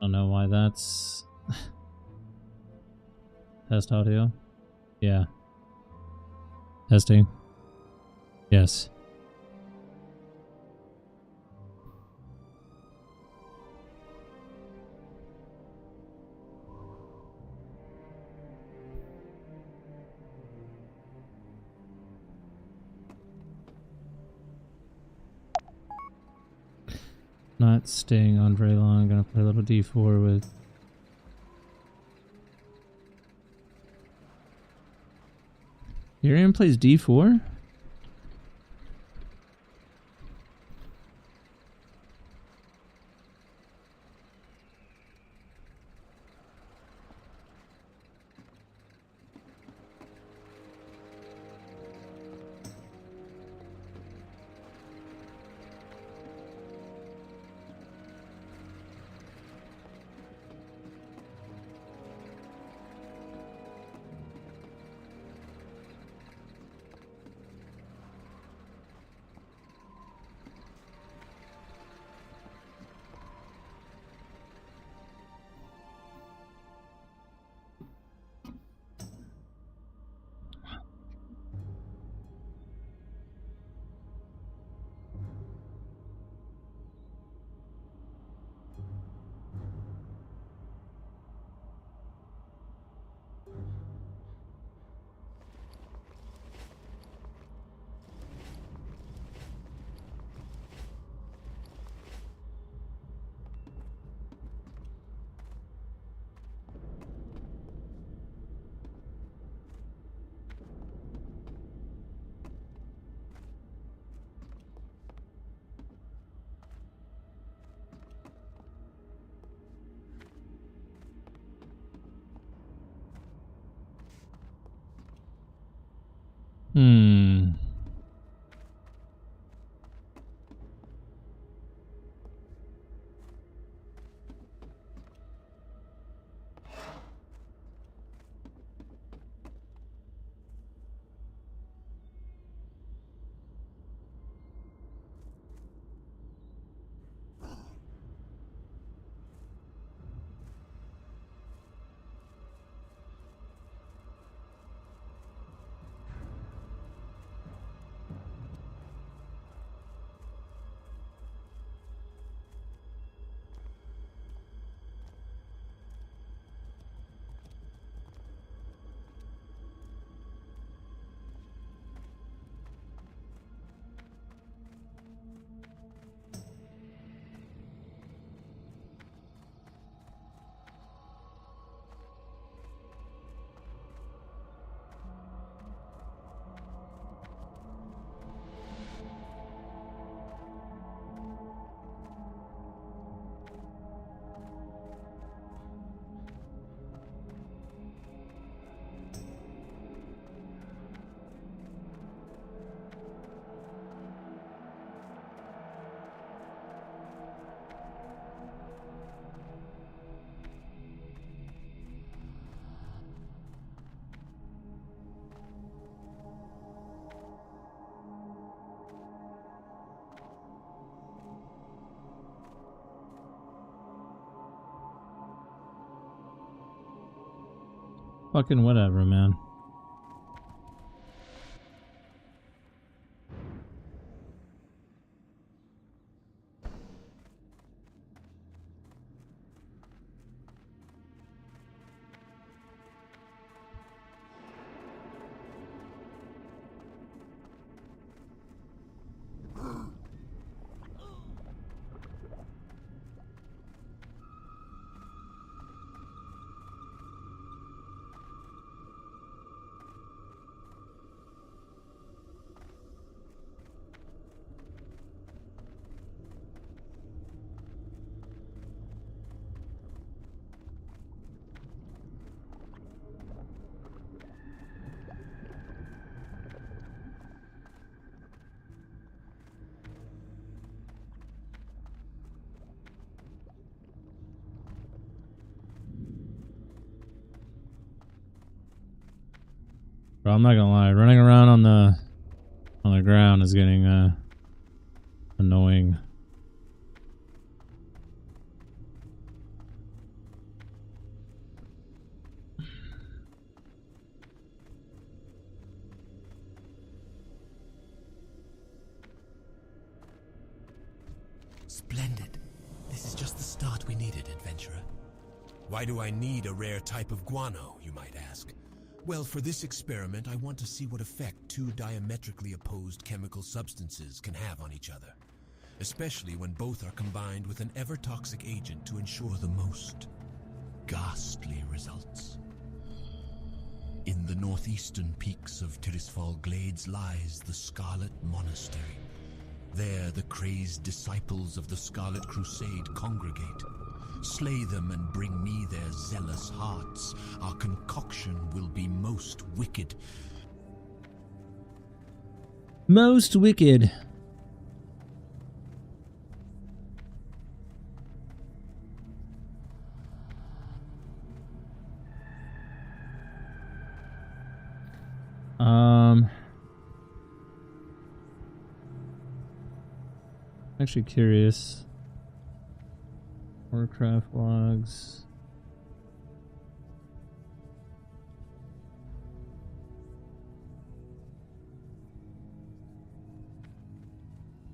don't know why that's... Test audio? Yeah. Testing. Yes. Not staying on very long. Gonna play a little D4 with... Urian plays D4? Hmm. Fucking whatever, man. Bro, I'm not gonna lie, running around on the ground is getting annoying. Splendid. This is just the start we needed, adventurer. Why do I need a rare type of guano, you might ask? Well, for this experiment, I want to see what effect two diametrically opposed chemical substances can have on each other, especially when both are combined with an ever-toxic agent to ensure the most ghastly results. In the northeastern peaks of Tirisfal Glades lies the Scarlet Monastery. There, the crazed disciples of the Scarlet Crusade congregate. Slay them and bring me their zealous hearts. Our concoction will be most wicked. Most wicked. Actually curious. Warcraft logs.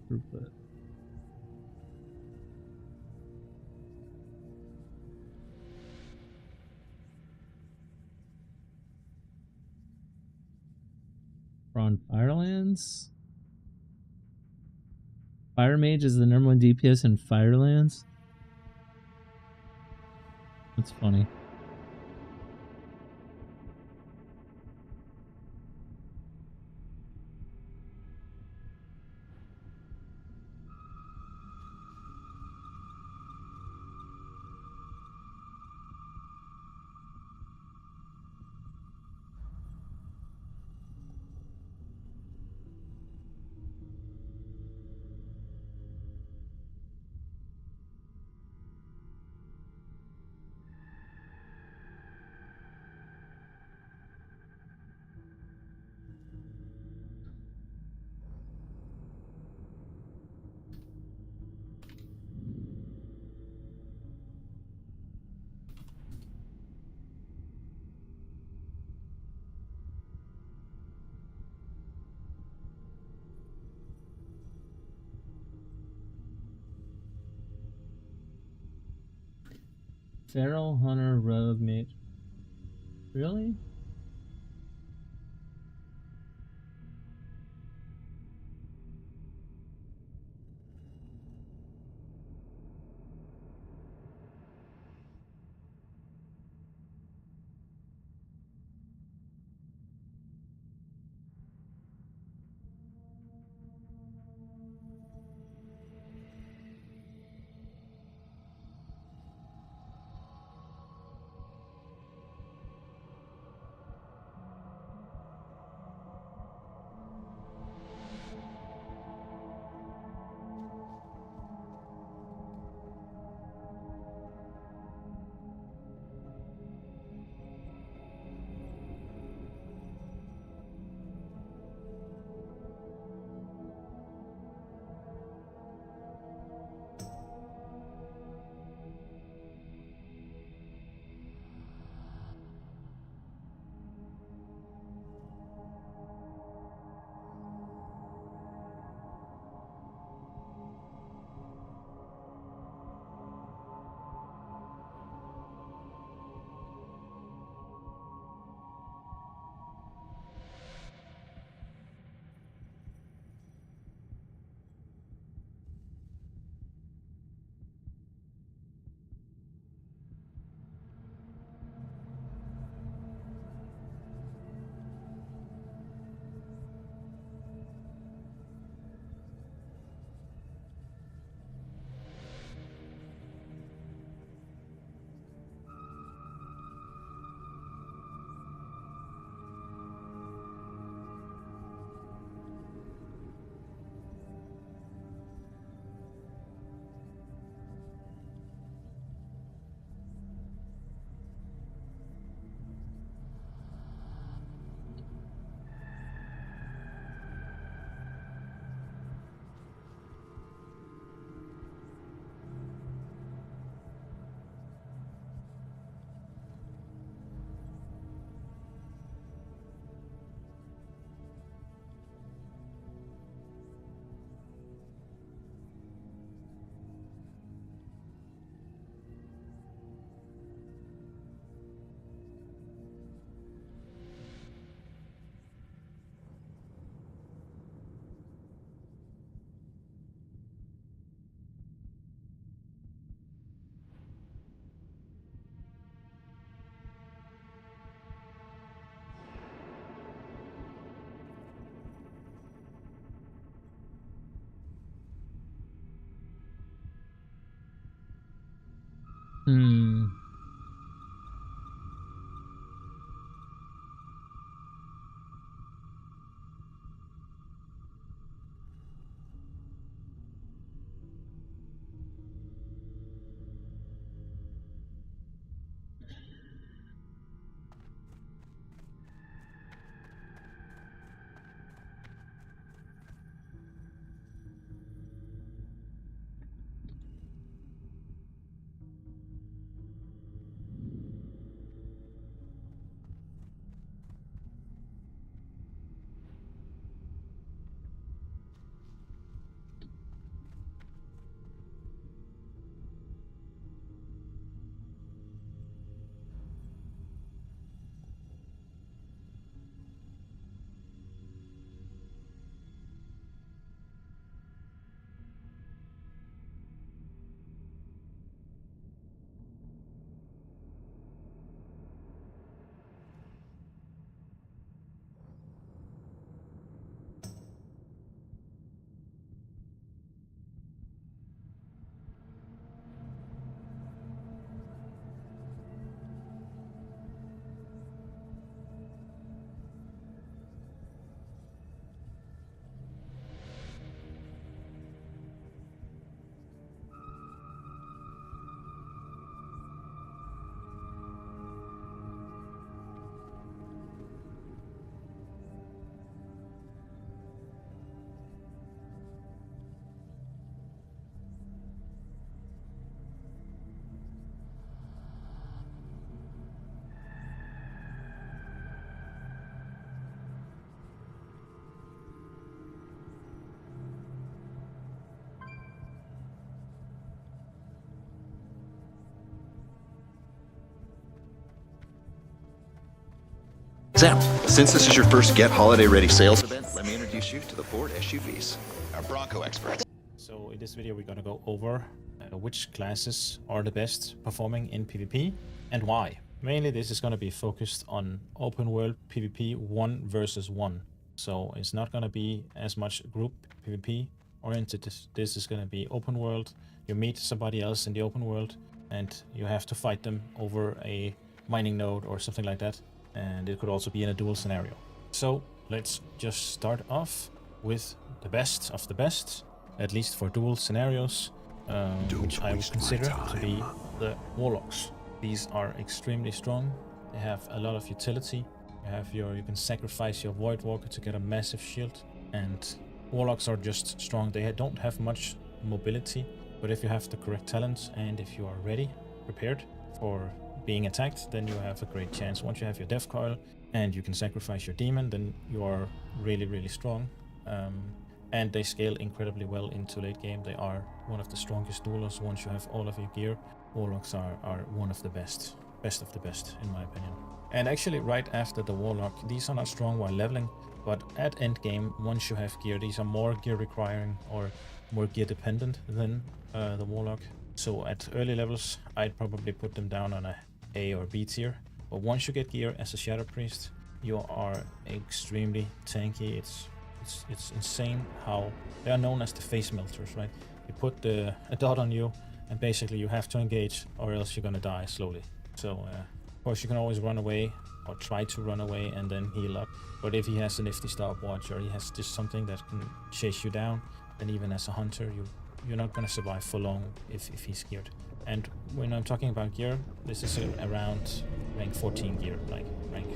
Throughput. We're on Firelands? Fire Mage is the #1 DPS in Firelands? That's funny. Feral Hunter Rogue Mage. Really? Hmm. Sam, since this is your first Get Holiday Ready sales event, let me introduce you to the Ford SUVs, our Bronco experts. So in this video we're gonna go over which classes are the best performing in PvP and why. Mainly this is gonna be focused on open world PvP 1 versus 1. So it's not gonna be as much group PvP oriented. This is gonna be open world. You meet somebody else in the open world and you have to fight them over a mining node or something like that. And it could also be in a duel scenario. So let's just start off with the best of the best, at least for duel scenarios, which I would consider to be the Warlocks. These are extremely strong. They have a lot of utility. You can sacrifice your Void Walker to get a massive shield, and Warlocks are just strong. They don't have much mobility, but if you have the correct talents and if you are ready, prepared for being attacked, then you have a great chance. Once you have your Death Coil and you can sacrifice your demon, then you are really strong. And they scale incredibly well into late game. They are one of the strongest duelers. Once you have all of your gear, Warlocks are one of the best of the best in my opinion. And actually right after the Warlock, these are not strong while leveling, but at end game, once you have gear, these are more gear requiring or more gear dependent than the Warlock. So at early levels, I'd probably put them down on a or B tier, but once you get gear as a Shadow Priest, you are extremely tanky. It's insane how they are known as the face melters, right? You put a dot on you, and basically you have to engage, or else you're gonna die slowly. So of course you can always run away or try to run away and then heal up. But if he has a nifty stopwatch or he has just something that can chase you down, then even as a hunter, you're not gonna survive for long if he's geared. And when I'm talking about gear, this is around rank 14 gear, like rank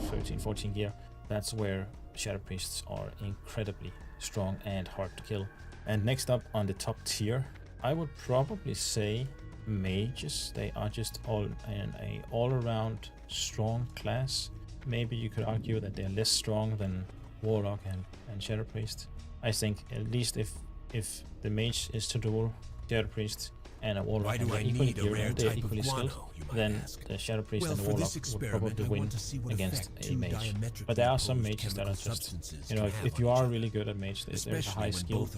13, 14 gear. That's where Shadow Priests are incredibly strong and hard to kill. And next up on the top tier, I would probably say mages. They are just all in a all-around strong class. Maybe you could argue that they're less strong than Warlock and Shadow Priest. I think at least if the mage is to duel Shadow Priest and a Warlock and they're equally geared, they're equally skilled, then the Shadow Priest and the Warlock would probably win against a mage. But there are some mages that are just, you know, if you are really good at mage, there's a high skill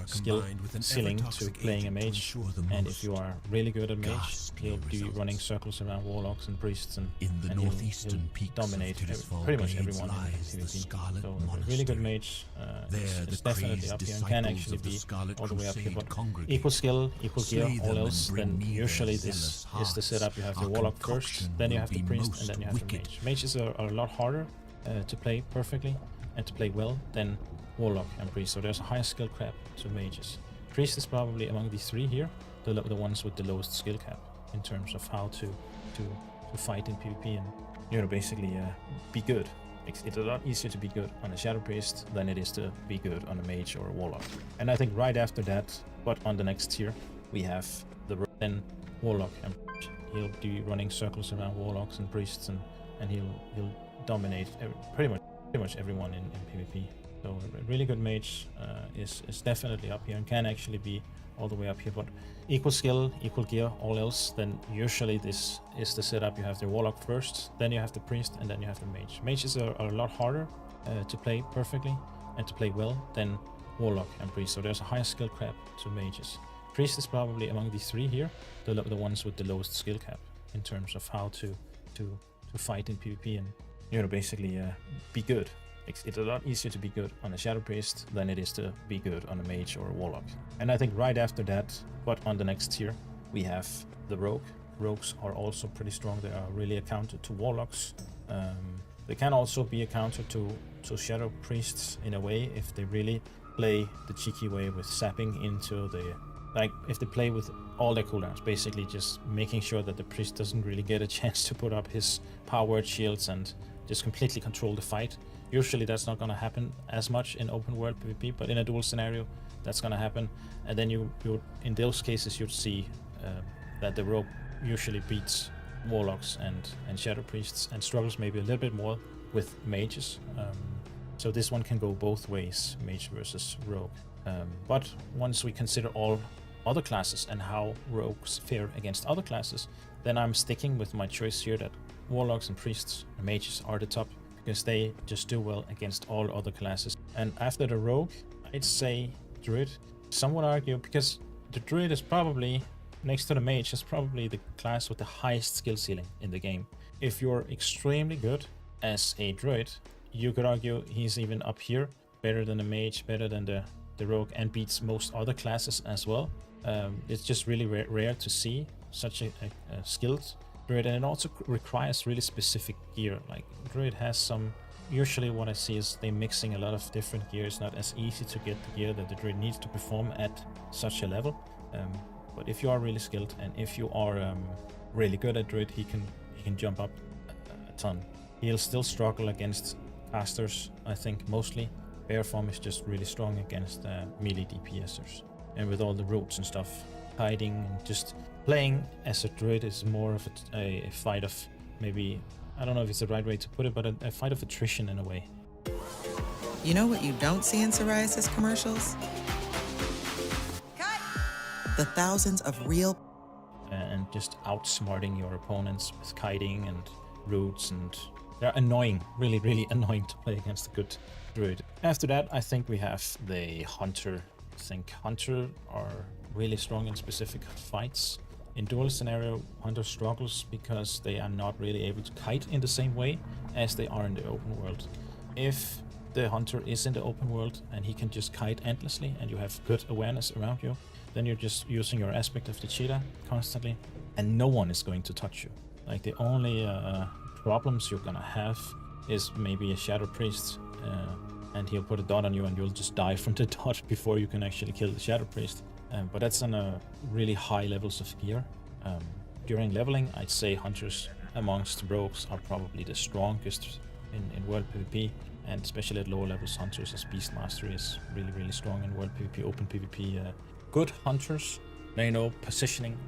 ceiling to playing a mage, and if you are really good at mage, he'll be running circles around Warlocks and Priests, and he'll dominate pretty much everyone in PvP. So a really good mage is definitely up here and can actually be all the way up here, but equal skill, equal gear, all else then usually this is the setup. You have the Warlock first, then you have the Priest, and then you have the Mage. Mages are a lot harder to play perfectly and to play well than Warlock and Priest, so there's a higher skill cap to Mages. Priest is probably among these three here, the ones with the lowest skill cap in terms of how to fight in PvP and basically be good. It's a lot easier to be good on a Shadow Priest than it is to be good on a Mage or a Warlock. And I think right after that, but on the next tier, we have the then Warlock and he'll be running circles around Warlocks and Priests, and he'll dominate pretty much everyone in PvP. So a really good Mage is definitely up here and can actually be all the way up here, but equal skill, equal gear, all else, then usually this is the setup. You have the Warlock first, then you have the Priest, and then you have the Mage. Mages are a lot harder to play perfectly and to play well than Warlock and Priest, so there's a higher skill cap to Mages. Priest is probably among these three here, the ones with the lowest skill cap in terms of how to fight in PvP and basically be good. It's a lot easier to be good on a Shadow Priest than it is to be good on a Mage or a Warlock. And I think right after that, but on the next tier, we have the Rogue. Rogues are also pretty strong. They are really a counter to Warlocks. They can also be a counter to Shadow Priests in a way if they really play the cheeky way with sapping into the... Like, if they play with all their cooldowns, basically just making sure that the Priest doesn't really get a chance to put up his power word shields and just completely control the fight. Usually that's not going to happen as much in open world PvP, but in a duel scenario that's going to happen. And then you in those cases you'd see that the Rogue usually beats Warlocks and Shadow Priests and struggles maybe a little bit more with Mages. So this one can go both ways, Mage versus Rogue. But once we consider all other classes and how Rogues fare against other classes, then I'm sticking with my choice here that Warlocks and Priests and Mages are the top, because they just do well against all other classes. And after the Rogue, I'd say Druid. Some would argue, because the Druid is probably, next to the Mage, is probably the class with the highest skill ceiling in the game. If you're extremely good as a Druid, you could argue he's even up here, better than the Mage, better than the Rogue, and beats most other classes as well. It's just really rare to see such a skilled Druid, and it also requires really specific gear. Like, Druid has some... Usually what I see is they mixing a lot of different gear. It's not as easy to get the gear that the Druid needs to perform at such a level. But if you are really skilled and if you are really good at Druid, he can jump up a ton. He'll still struggle against casters, I think, mostly. Bear form is just really strong against melee DPSers. And with all the roots and stuff, hiding and just playing as a Druid is more of a fight of, maybe, I don't know if it's the right way to put it, but a fight of attrition in a way. You know what you don't see in psoriasis commercials? Cut! The thousands of real... And just outsmarting your opponents with kiting and roots, and they're annoying, really, really annoying to play against a good Druid. After that, I think we have the Hunter. I think Hunter are really strong in specific fights. In duel scenario, Hunter struggles because they are not really able to kite in the same way as they are in the open world. If the Hunter is in the open world and he can just kite endlessly and you have good awareness around you, then you're just using your aspect of the cheetah constantly and no one is going to touch you. Like, the only problems you're gonna have is maybe a Shadow Priest, and he'll put a dot on you and you'll just die from the dot before you can actually kill the Shadow Priest. But that's on a really high levels of gear. During leveling, I'd say Hunters amongst Rogues are probably the strongest in World PvP, and especially at lower levels, Hunters as Beast Mastery is really, really strong in World PvP, Open PvP. Good Hunters, they know positioning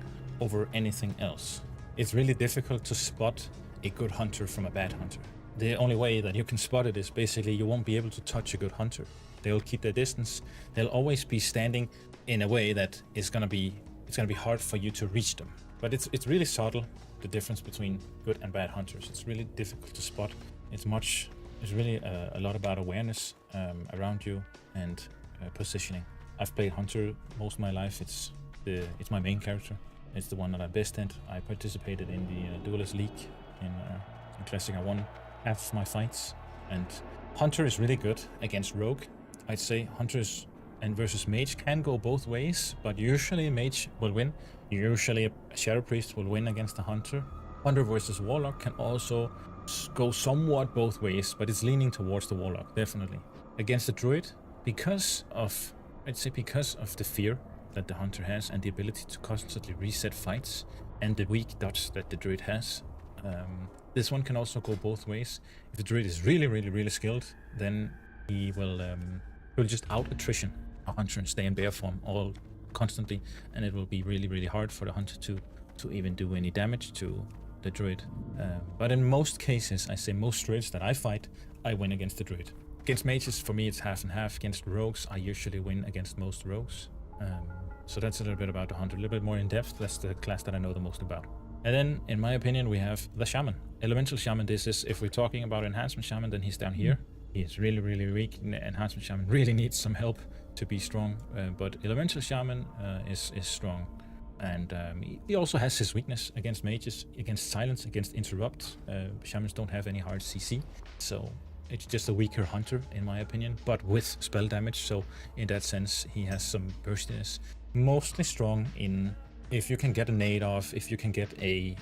over anything else. It's really difficult to spot a good Hunter from a bad Hunter. The only way that you can spot it is basically you won't be able to touch a good Hunter. They'll keep their distance. They'll always be standing in a way that it's gonna be hard for you to reach them. But it's really subtle, the difference between good and bad Hunters. It's really difficult to spot. It's really a lot about awareness around you and positioning. I've played Hunter most of my life. It's my main character. It's the one that I'm best at. I participated in the Duelist League in Classic. I won half of my fights. And Hunter is really good against Rogue. I'd say Hunter is and versus mage can go both ways, but usually mage will win. Usually a shadow priest will win against a hunter. Hunter versus warlock can also go somewhat both ways, but it's leaning towards the warlock, definitely. Against the druid, because of the fear that the hunter has and the ability to constantly reset fights and the weak dodge that the druid has, this one can also go both ways. If the druid is really skilled, then he will just out attrition a hunter and stay in bear form all constantly, and it will be really hard for the hunter to even do any damage to the druid. But in most cases, I say most druids that I fight, I win against the druid. Against mages, for me, it's half and half. Against rogues, I usually win against most rogues. So that's a little bit about the hunter, a little bit more in depth. That's the class that I know the most about. And then, in my opinion, we have the shaman. Elemental shaman, this is, if we're talking about enhancement shaman, then he's down here. He is really weak. Enhancement shaman really needs some help to be strong. But elemental shaman is strong. And he also has his weakness against mages, against silence, against interrupt. Shamans don't have any hard CC. So it's just a weaker hunter, in my opinion, but with spell damage. So in that sense, he has some burstiness. Mostly strong in if you can get a nade off, if you can get a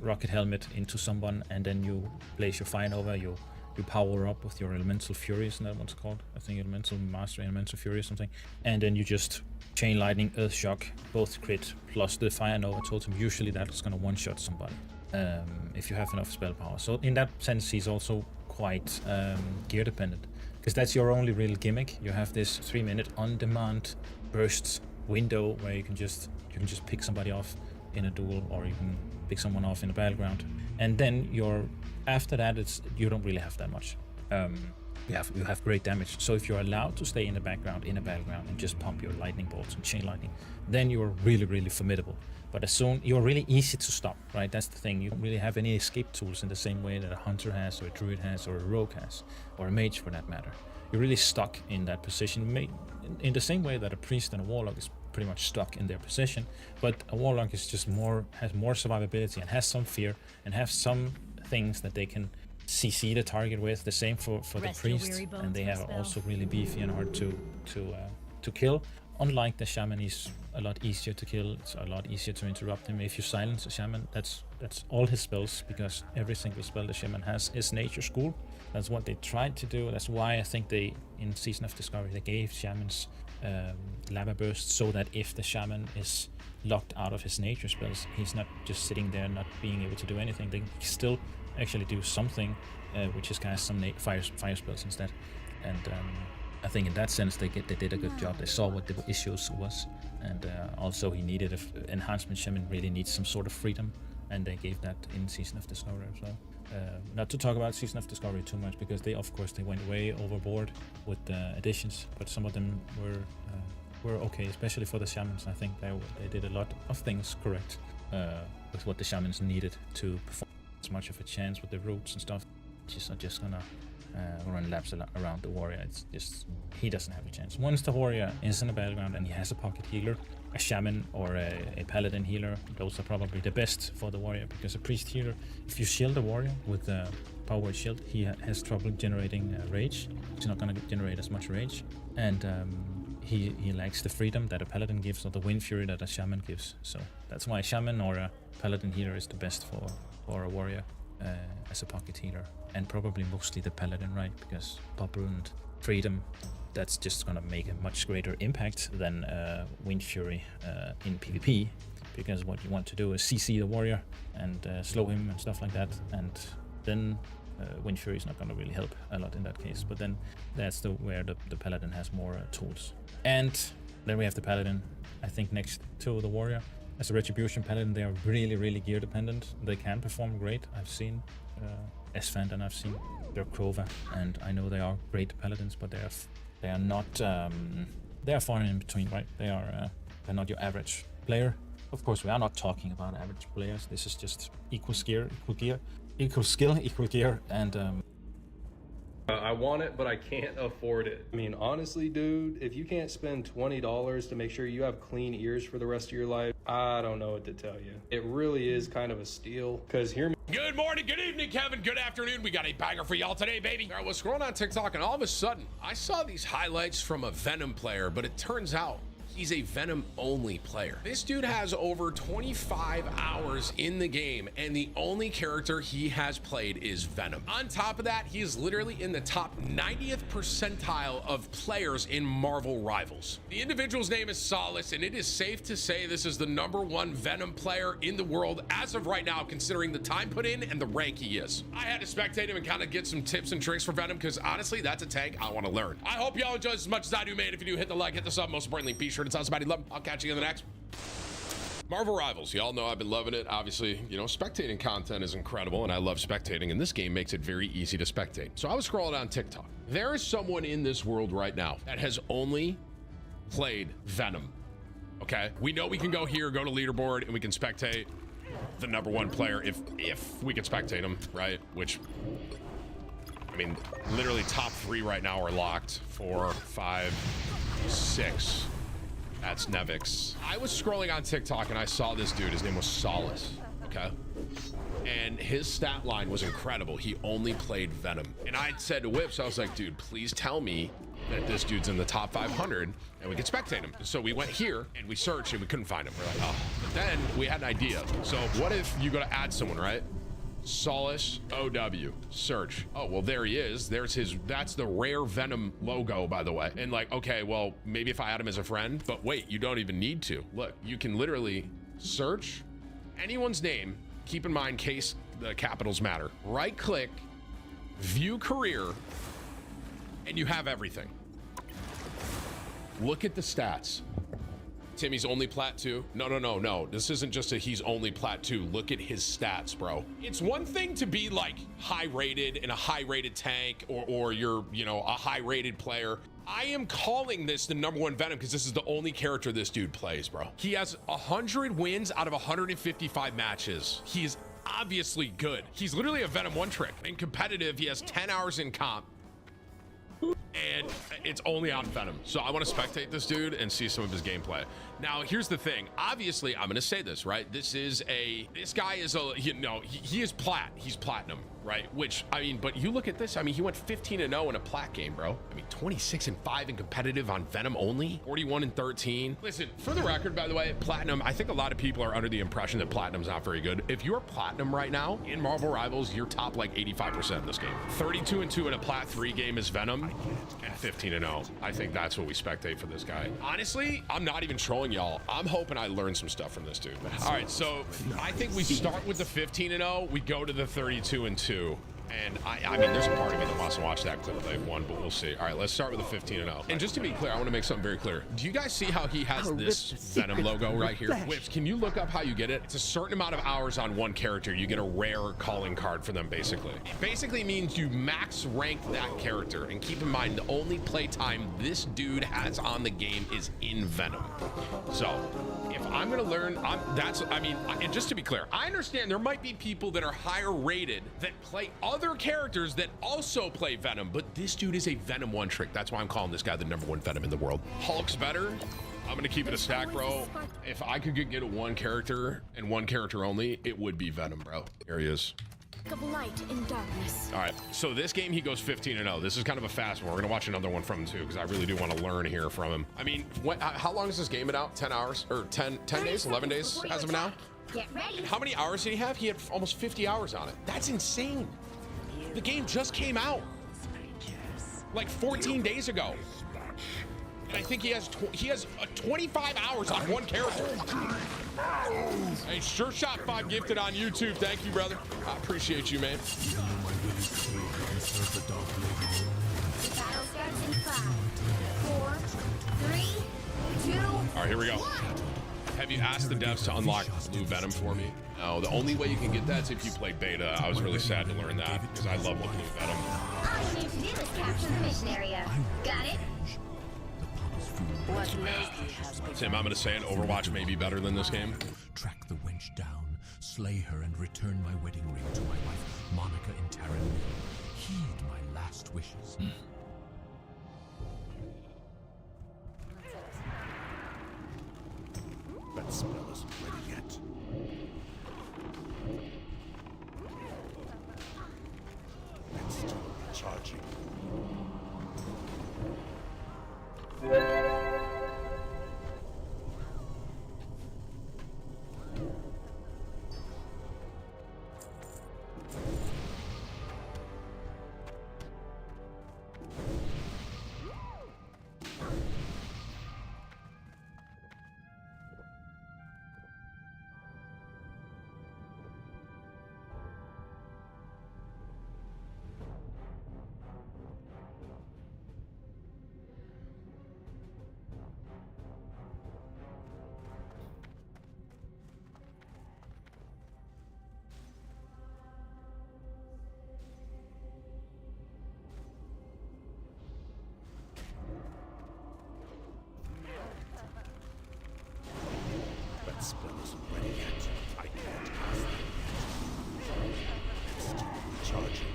rocket helmet into someone, and then you place your Fire Nova, you power up with your Elemental Fury, isn't that what's called? I think Elemental Mastery, Elemental Fury or something. And then you just Chain Lightning, Earth Shock, both crit, plus the Fire Nova totem. Usually that's going to one-shot somebody if you have enough spell power. So in that sense, he's also quite gear dependent, because that's your only real gimmick. You have this 3-minute on-demand burst window where you can just pick somebody off in a duel, or you can pick someone off in a battleground, and then after that you don't really have that much. You have great damage. So if you're allowed to stay in the background in a battleground and just pump your lightning bolts and chain lightning, then you're really formidable. But as soon you're really easy to stop, right? That's the thing. You don't really have any escape tools in the same way that a hunter has, or a druid has, or a rogue has, or a mage for that matter. You're really stuck in that position, in the same way that a priest and a warlock is pretty much stuck in their position. But a warlock is just has more survivability and has some fear and has some things that they can CC the target with. The same for the priest, and they are also really beefy and hard to kill. Unlike the shaman, he's a lot easier to kill. It's a lot easier to interrupt him. If you silence a shaman, that's all his spells, because every single spell the shaman has is nature school. That's what they tried to do. That's why I think they, in Season of Discovery, they gave shamans lava bursts, so that if the shaman is locked out of his nature spells, he's not just sitting there not being able to do anything. They still actually do something, which is cast some fire spells instead. And I think in that sense they did a good job. They saw what the issues was, and also he needed enhancement shaman really needs some sort of freedom, and they gave that in Season of Discovery as well. Not to talk about Season of Discovery too much, because they went way overboard with the additions, but some of them were okay, especially for the shamans. I think they did a lot of things correct with what the shamans needed to perform as much of a chance with the roots and stuff. Are just gonna run laps around the warrior. It's just, he doesn't have a chance. Once the warrior is in the battleground and he has a pocket healer, a shaman or a paladin healer, those are probably the best for the warrior, because a priest healer, if you shield a warrior with a powered shield, he has trouble generating rage. He's not going to generate as much rage, and he lacks the freedom that a paladin gives, or the wind fury that a shaman gives. So that's why a shaman or a paladin healer is the best for a warrior as a pocket healer, and probably mostly the paladin, right? Because bubble and freedom, that's just gonna make a much greater impact than wind fury in PvP, because what you want to do is CC the warrior and slow him and stuff like that, and then wind fury is not gonna really help a lot in that case. But then that's where the paladin has more tools. And then we have the paladin, I think, next to the warrior. As a retribution paladin, they are really gear dependent. They can perform great. I've seen Esfand and I've seen their Krova, and I know they are great paladins, but they are not. They are far in between, right? They're not your average player. Of course, we are not talking about average players. This is just equal skill, and I want it, but I can't afford it. I mean, honestly, dude, if you can't spend $20 to make sure you have clean ears for the rest of your life, I don't know what to tell you. It really is kind of a steal, because hear me. Good morning, good evening, Kevin. Good afternoon. We got a banger for y'all today, baby. I was scrolling on TikTok and all of a sudden I saw these highlights from a Venom player, but it turns out he's a Venom only player. This dude has over 25 hours in the game and the only character he has played is Venom. On top of that, he is literally in the top 90th percentile of players in Marvel Rivals. The individual's name is Solace, and it is safe to say this is the #1 Venom player in the world as of right now, considering the time put in and the rank he is. I had to spectate him and kind of get some tips and tricks for Venom because honestly, that's a tank I want to learn. I hope y'all enjoy as much as I do, man. If you do, hit the like, hit the sub, most importantly, be sure to tell somebody love. I'll catch you in the next Marvel Rivals. Y'all know I've been loving it. Obviously, you know, spectating content is incredible and I love spectating, and this game makes it very easy to spectate. So I was scrolling on TikTok. There is someone in this world right now that has only played Venom. Okay, we know we can go here, go to leaderboard, and we can spectate the #1 player if we can spectate him, right? Which, I mean, literally top 3 right now are locked. 4, 5, 6. That's Nevix. I was scrolling on TikTok and I saw this dude. His name was Solace. Okay. And his stat line was incredible. He only played Venom. And I said to Whips, I was like, dude, please tell me that this dude's in the top 500 and we can spectate him. So we went here and we searched and we couldn't find him. We're like, oh. But then we had an idea. So what if you go to add someone, right? Solace OW search. Oh, well, there he is. There's his, that's the rare Venom logo, by the way. And like, okay, well, maybe if I add him as a friend, but wait, you don't even need to. Look, you can literally search anyone's name. Keep in mind, case the capitals matter. Right click, view career, and you have everything. Look at the stats. Timmy's only plat 2. No. This isn't just a he's only plat 2. Look at his stats, bro. It's one thing to be like high rated in a high rated tank or you're, you know, a high rated player. I am calling this the #1 Venom because this is the only character this dude plays, bro. He has 100 wins out of 155 matches. He is obviously good. He's literally a Venom one trick. In competitive, he has 10 hours in comp. And it's only on Venom. So I want to spectate this dude and see some of his gameplay. Now, here's the thing. Obviously, I'm going to say this, right? This guy is he is plat. He's platinum, right? Which, I mean, but you look at this. I mean, he went 15-0 in a plat game, bro. I mean, 26-5 in competitive on Venom only. 41-13. Listen, for the record, by the way, platinum, I think a lot of people are under the impression that platinum's not very good. If you're platinum right now in Marvel Rivals, you're top like 85% in this game. 32-2 in a plat 3 game is Venom. And 15-0. I think that's what we spectate for this guy. Honestly, I'm not even trolling y'all. I'm hoping I learn some stuff from this dude. All right, so I think we start with the 15-0. We go to the 32-2. And I mean, there's a part of me that wants to watch that clip they've won, but we'll see. All right, let's start with the 15-0. And just to be clear, I want to make something very clear. Do you guys see how he has this Venom logo right here? Whips, can you look up how you get it? It's a certain amount of hours on one character. You get a rare calling card for them, basically. It basically means you max rank that character. And keep in mind, the only playtime this dude has on the game is in Venom. So if I'm going to learn, and just to be clear, I understand there might be people that are higher rated that play other characters that also play Venom, but this dude is a Venom one trick. That's why I'm calling this guy the #1 Venom in the world. Hulk's better. I'm gonna keep it a stack, bro. If I could get one character and one character only, it would be Venom, bro. Here he is. Of light in darkness. All right, so this game he goes 15-0. This is kind of a fast one. We're gonna watch another one from him too, because I really do want to learn here from him. I mean, how long has this game been out? 10 hours or 10 days, 11 days as of now? Get ready. How many hours did he have? He had almost 50 hours on it. That's insane. The game just came out like 14 days ago. And I think he has 25 hours on one character. Hey, Sure Shot 5 gifted on YouTube. Thank you, brother. I appreciate you, man. Battle starts in 5, 4, 3, 2. All right, here we go. Have you asked the devs to unlock Blue Venom for me? No, the only way you can get that is if you play beta. I was really sad to learn that because I love the Blue Venom. All you need to do is capture the mission area. Got it? Tim, I'm going to say it. Overwatch may be better than this game. Track the wench down, slay her, and return my wedding ring to my wife, Monica in Terran. heed my last wishes. That spell isn't ready yet. It's still recharging. That spell isn't ready yet. I can't cast that yet. It's still recharging.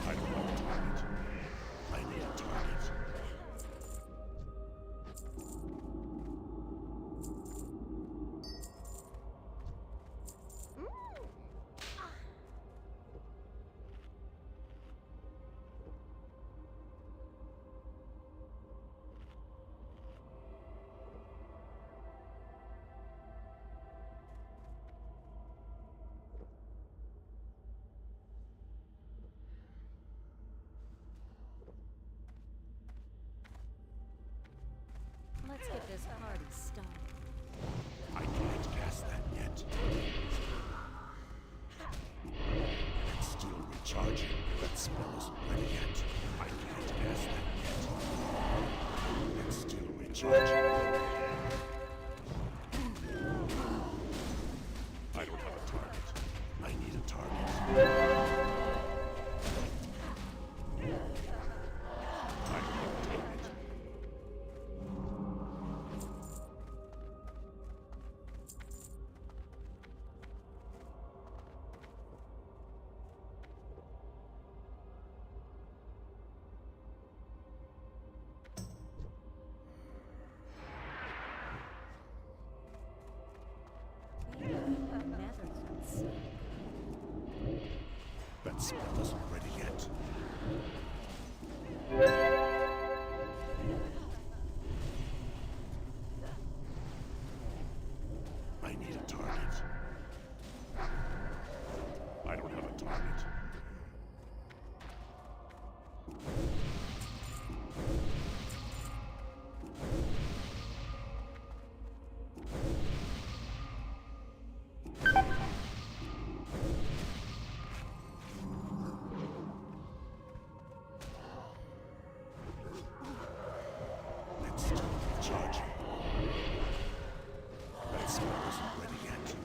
I don't have a target. I need a target. Let's get this party started. I can't cast that yet. It's still recharging. That spell isn't ready yet. I can't cast that yet. It's still recharging. I don't have a target. I need a target. I don't have a target. That spell isn't ready yet. I need a target. I don't have a target. It's still recharging. That spell isn't ready yet.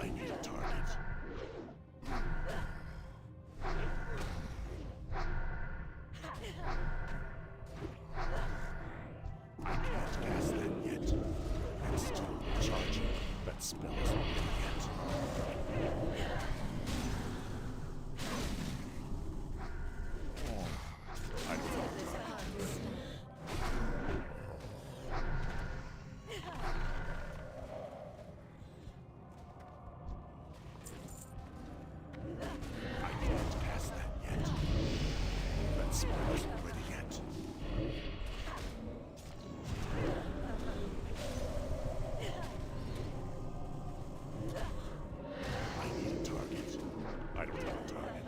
I need a target. I can't cast that yet. It's still recharging. That spell isn't ready yet. I don't know. I can't cast that yet. That spell isn't ready yet. I need a target. I don't have a target.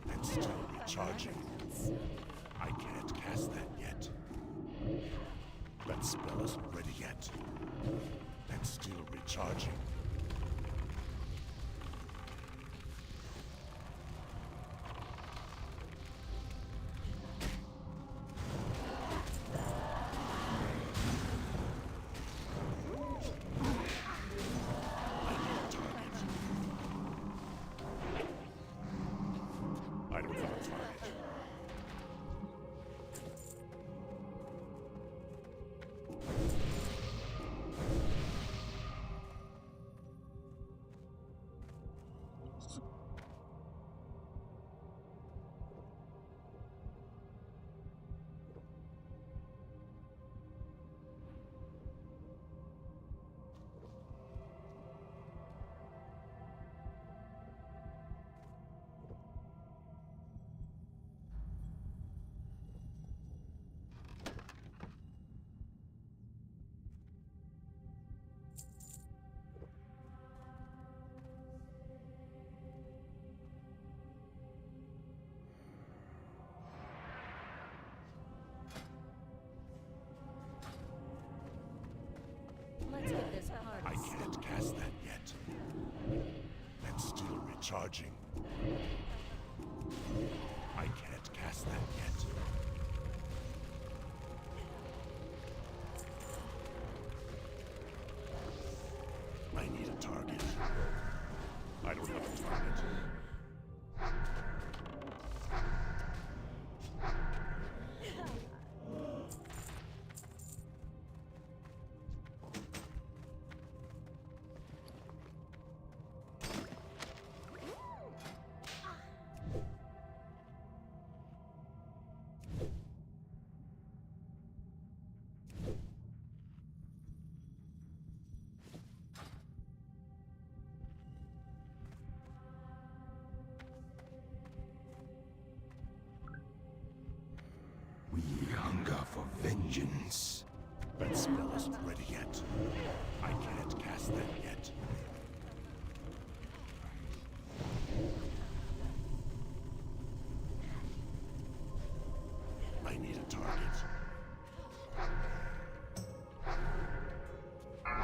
It's still recharging. hardness. I can't cast that yet. That spell isn't ready yet. That's still recharging. I don't have a target. Let's give this a I hard can't cast that yet. That's still recharging. I can't cast that yet. I need a target. I don't have a target. We hunger for vengeance. That spell isn't ready yet. I can't cast that yet. I need a target.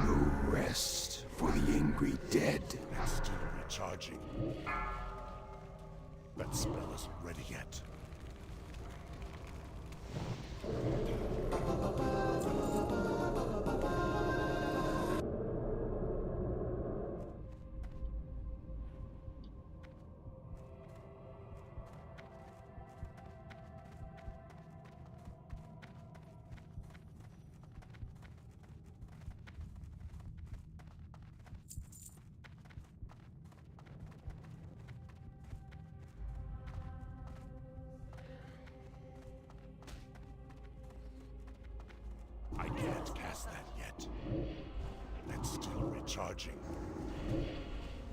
No rest for the angry dead. That's still recharging. That spell isn't ready yet. I can't cast that yet. That's still recharging.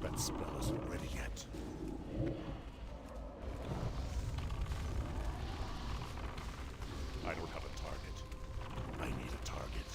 That spell isn't ready yet. I don't have a target. I need a target.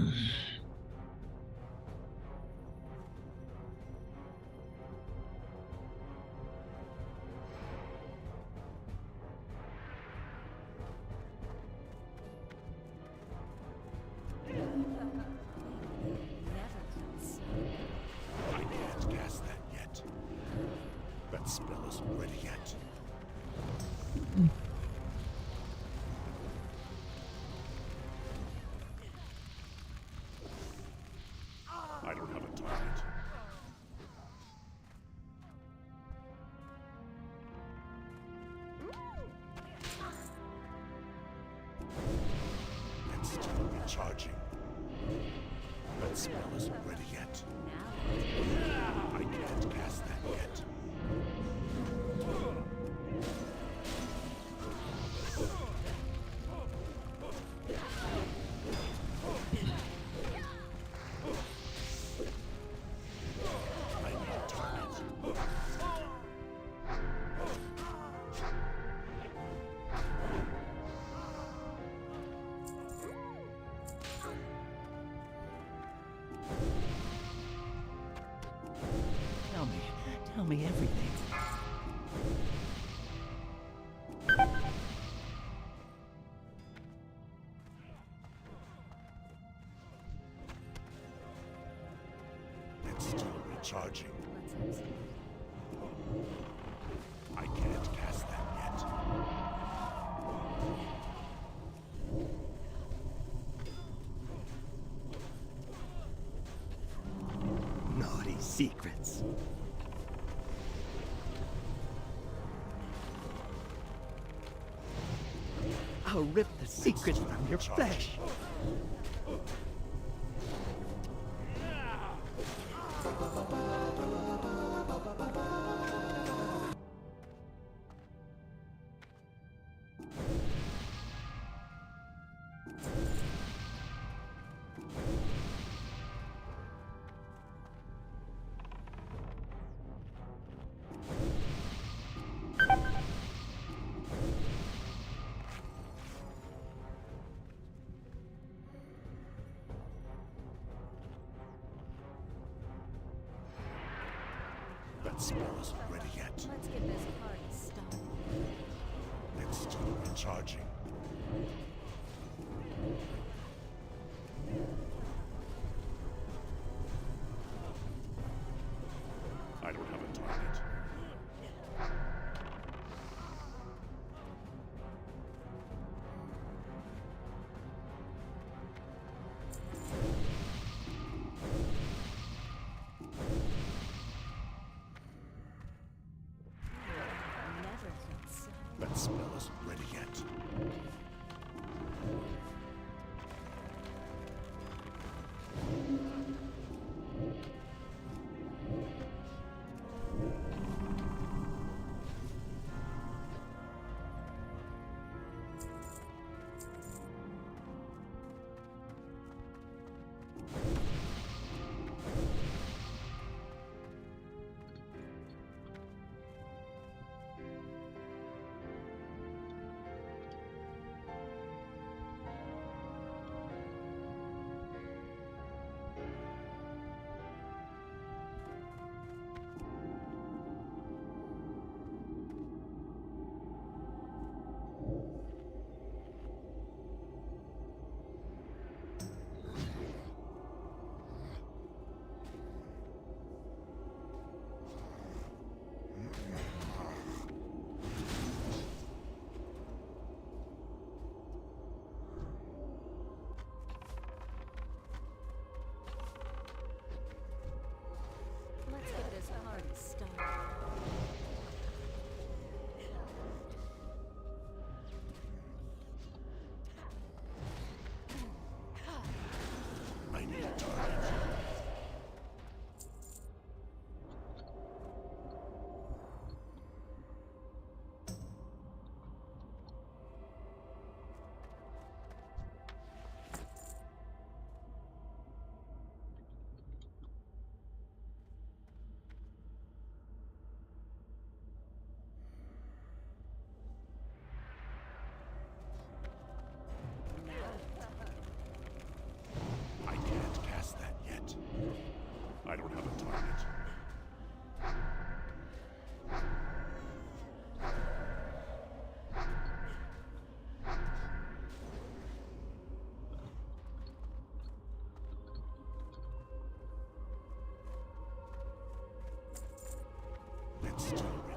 I can't cast that yet. That spell isn't ready yet. I don't have a target. It's still recharging. That spell isn't ready yet. I can't cast that yet. I need a target. Tell me everything. It's still recharging. I can't cast that yet. Naughty secrets. I'll rip the secrets from your flesh. That spell isn't ready yet. Let's get this party started. It's still recharging. I don't have a target. Never felt so. That spell isn't ready yet.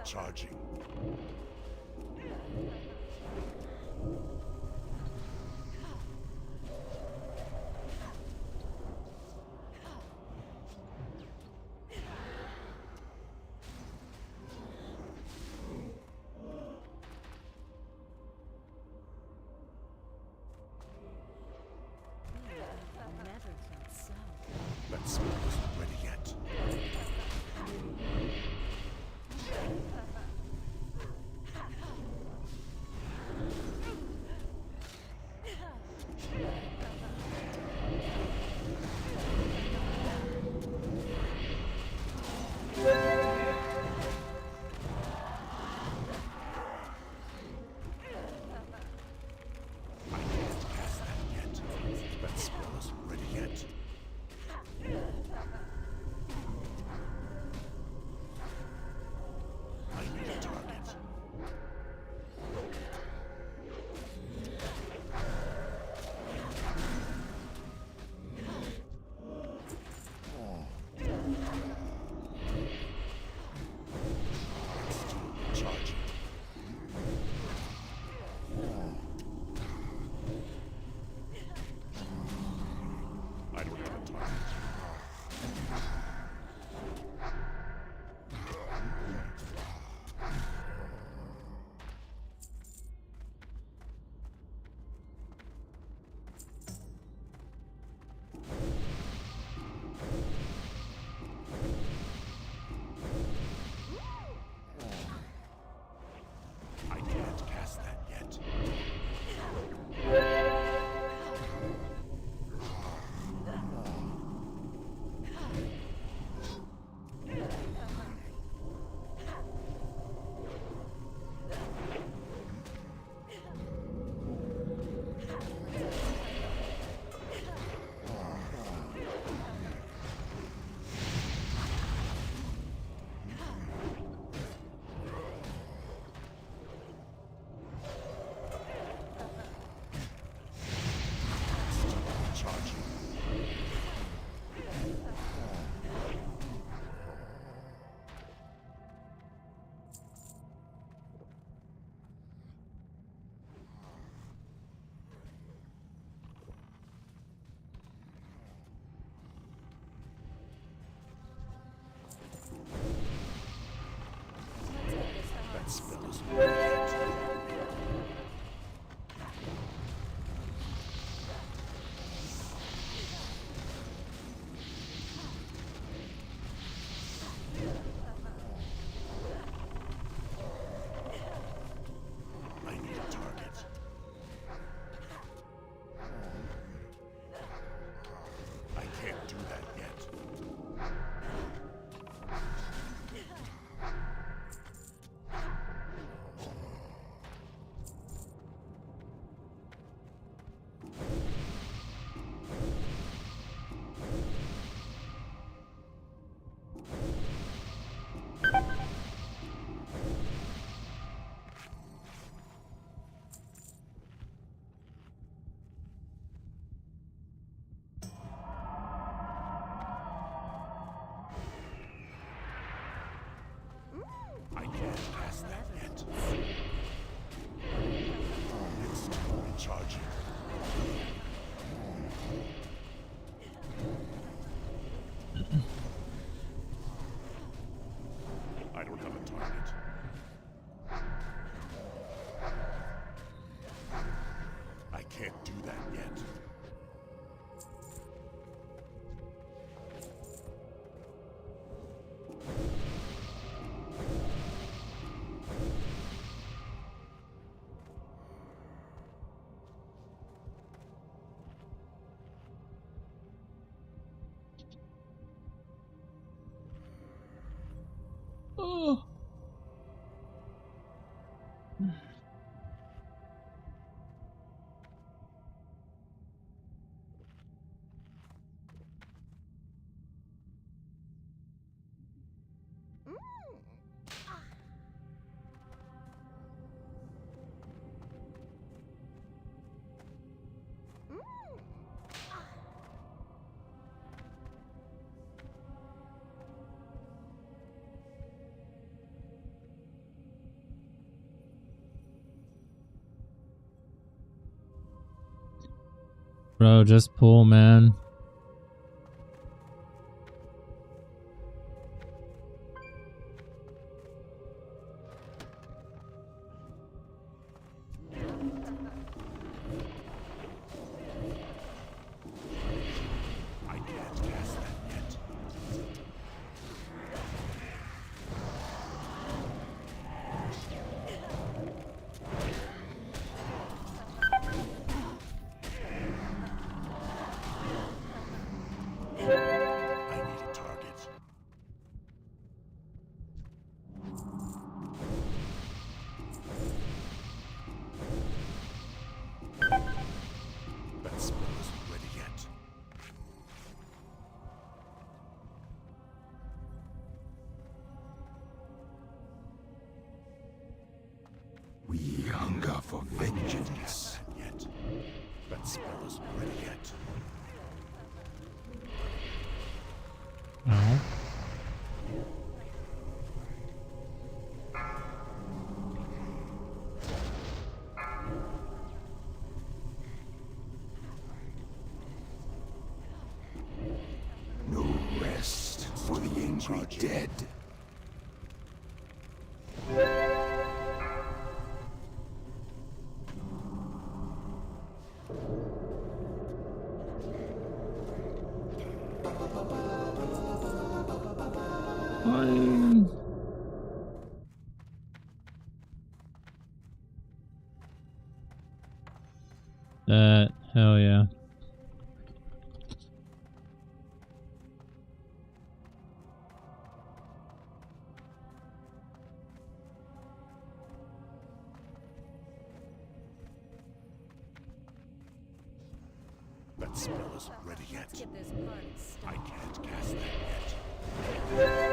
Charging. That spell isn't ready yet. I can't cast that yet. That spell isn't ready yet. I need a target. Charging. I don't have a target. I can't cast that yet. Charging. That spell isn't ready yet. I need a target. I can't do that yet. I can't pass that yet. It's still recharging. I don't have a target. I can't do that yet. Oh. Bro, just pull, man. I can't cast that yet. I need a target. That spell isn't ready yet. We hunger for vengeance. Yet. That spell isn't ready yet. No. No rest for the angry dead. That, hell yeah. That spell isn't ready yet. Get this party I started. can't cast that yet.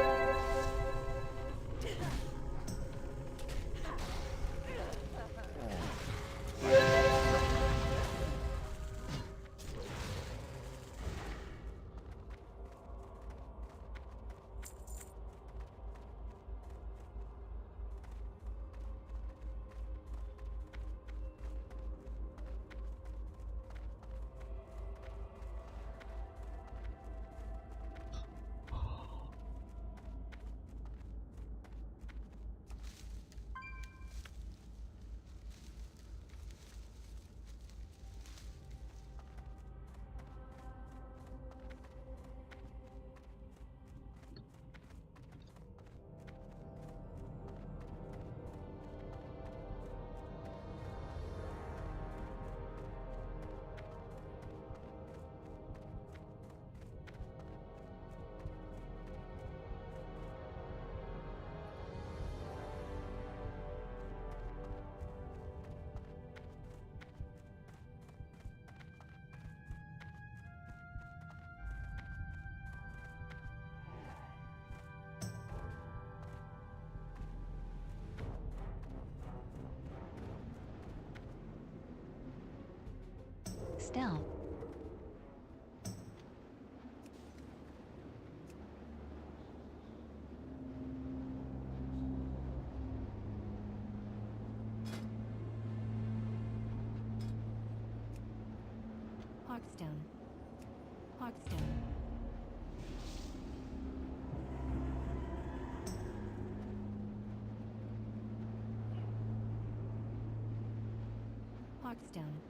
Still. Hearthstone. Hearthstone. Hearthstone.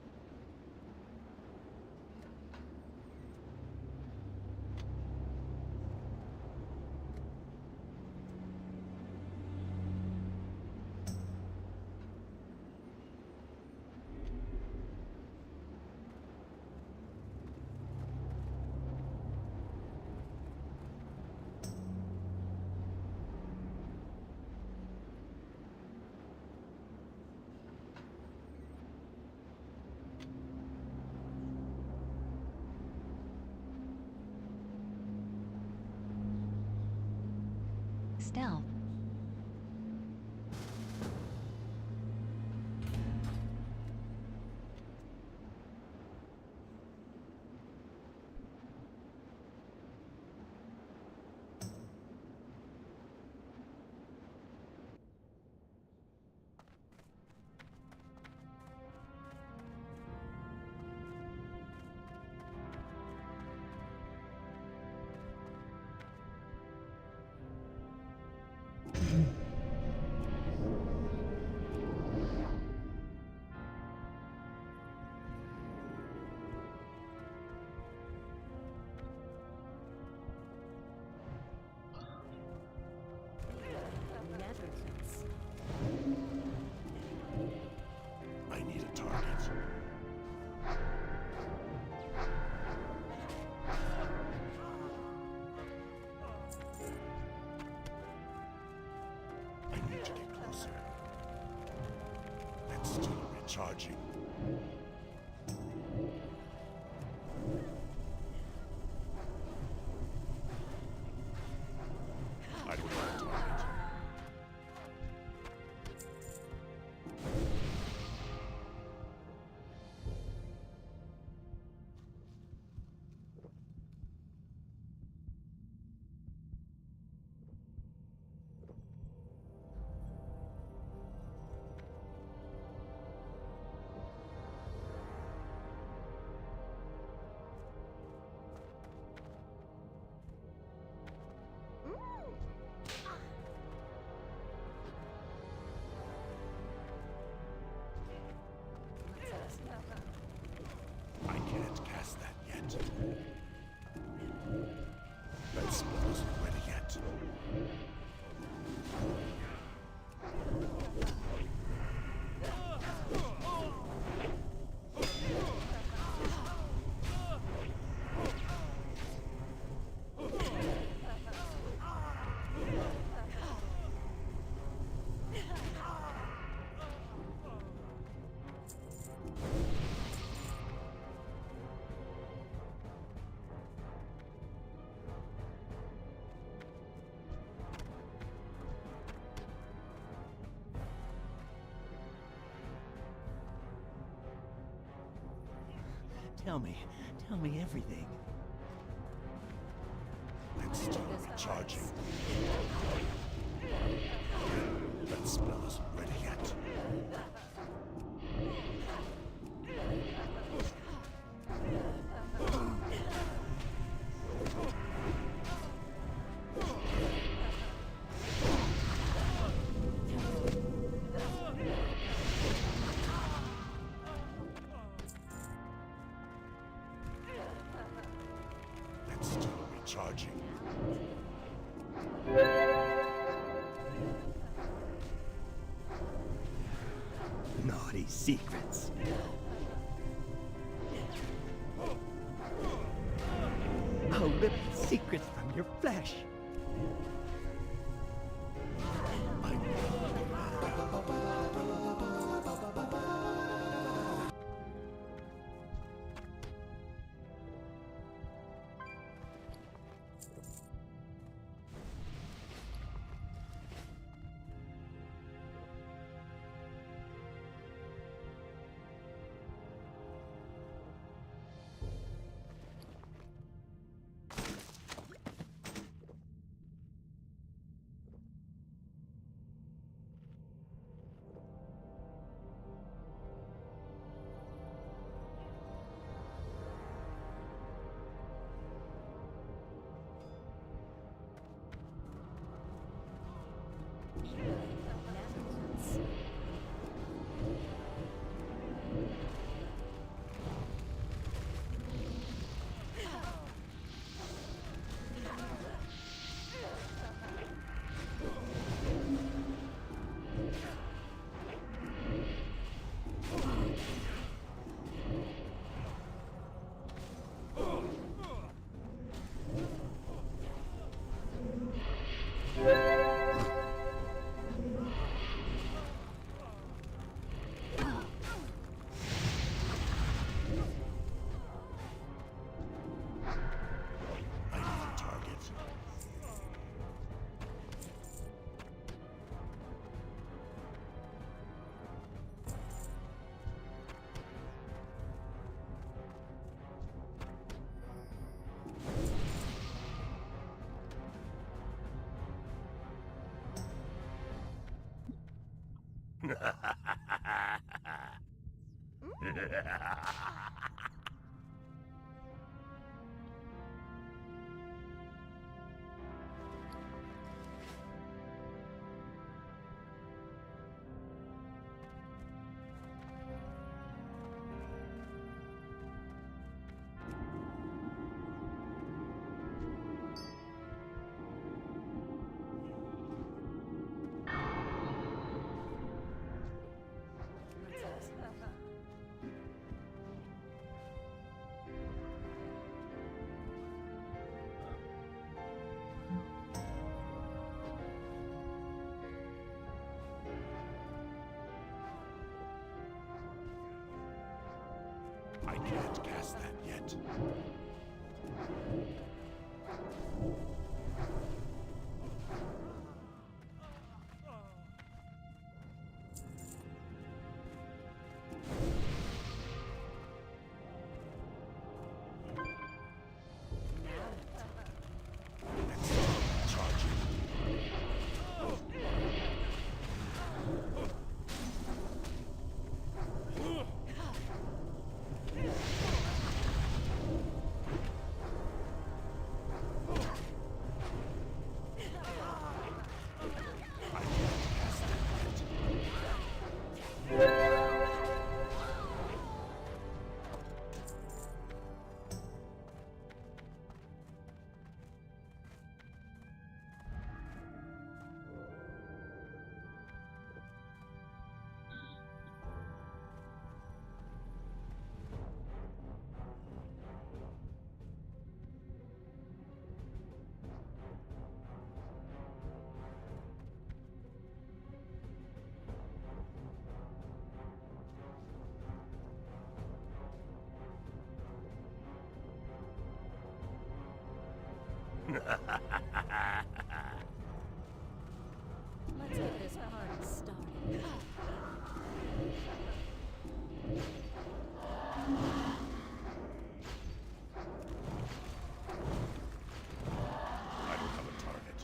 Still. Charging. I will not do it. I can't cast that yet. That spell isn't ready yet. Tell me everything. It's still recharging. That spell isn't ready yet. It's still recharging. Naughty secrets. I'll rip the secrets from your flesh. I can't cast that yet. Let's get this party started. I don't have a target.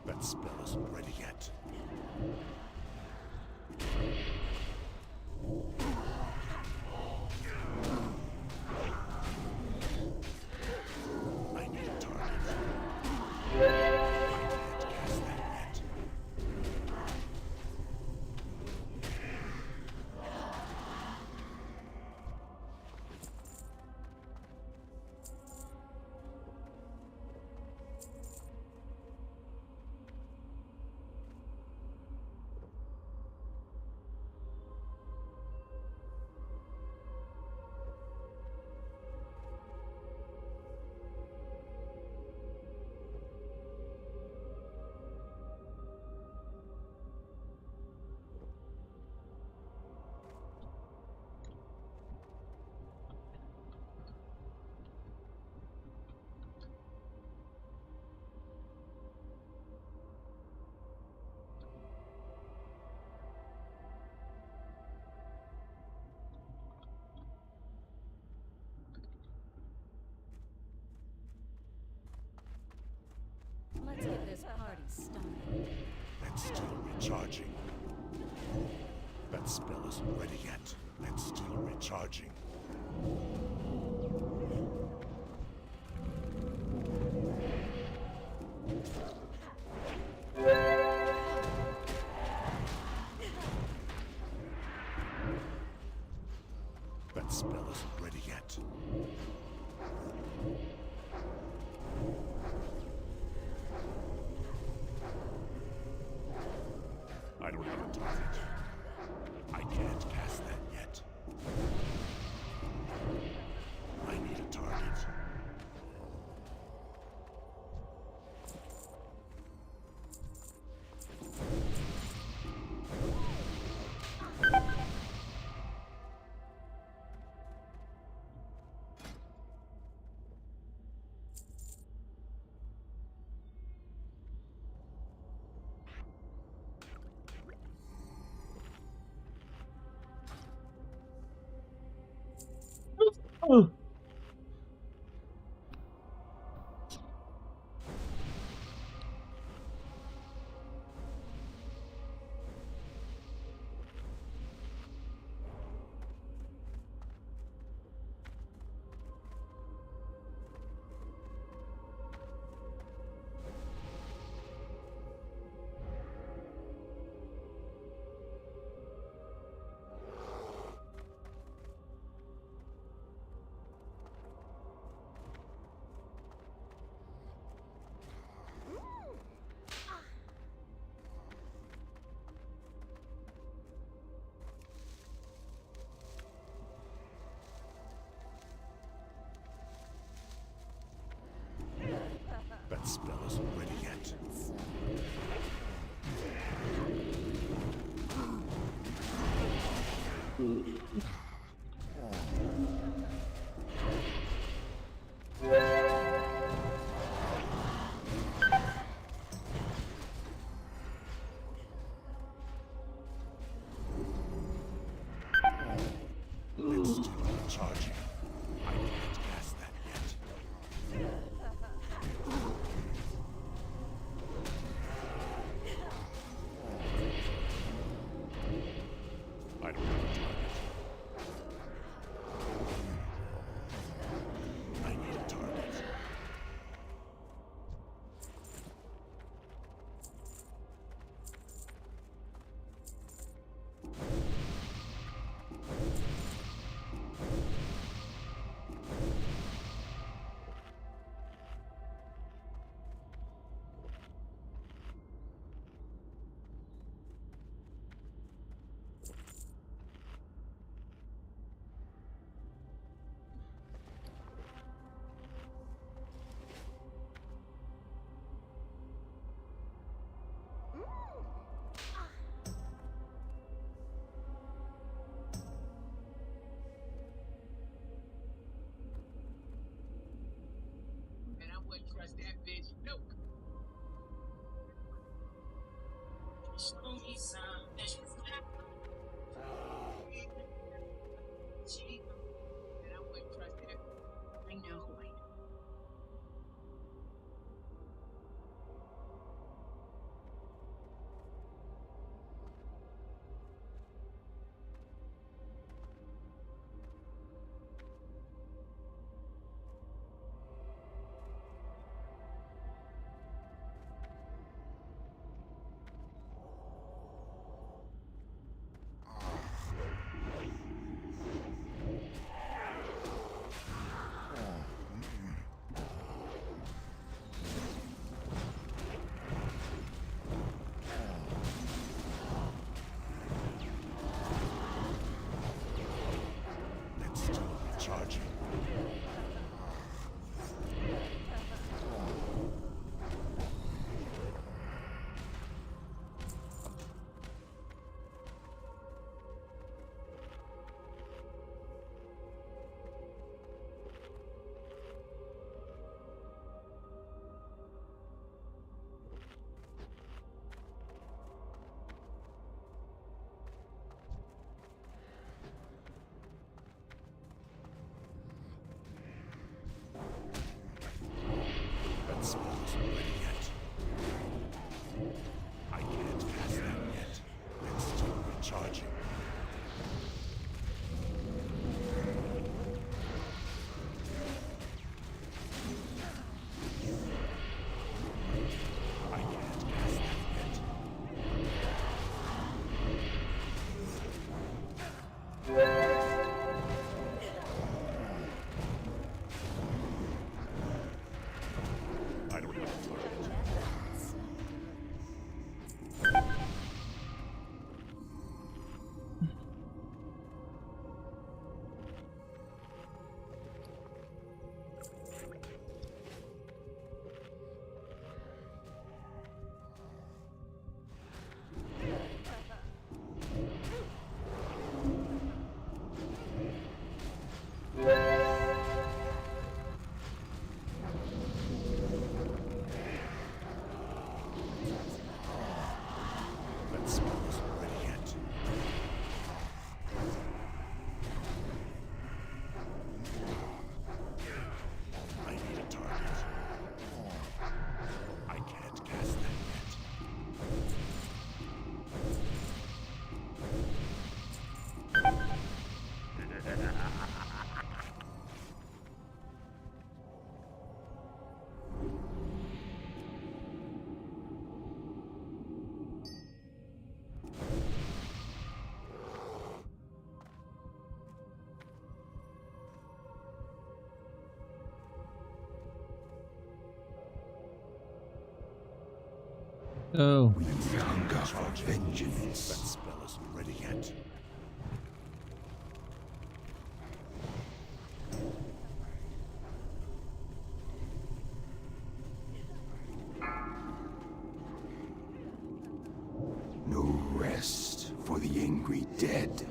That spell isn't ready yet. I need a target. I can't cast that yet. Let's get this party started. It's still recharging. That spell isn't ready yet. It's still recharging. That spell isn't ready yet. I don't have a target. I can't cast that yet. I need a target. Oh. It's still charging. I can't cast that yet. I don't have a target. I need a target. And I wouldn't trust that bitch. Nope. Show me something. And I wouldn't trust that. I know who I am. It's still charging. That spell isn't ready yet. I can't cast that yet. It's still recharging. I can't cast that yet. I don't have a target. That spell isn't ready yet. I need a target. I can't cast that yet. Oh, We hunger for vengeance. That spell isn't ready yet. No rest for the angry dead.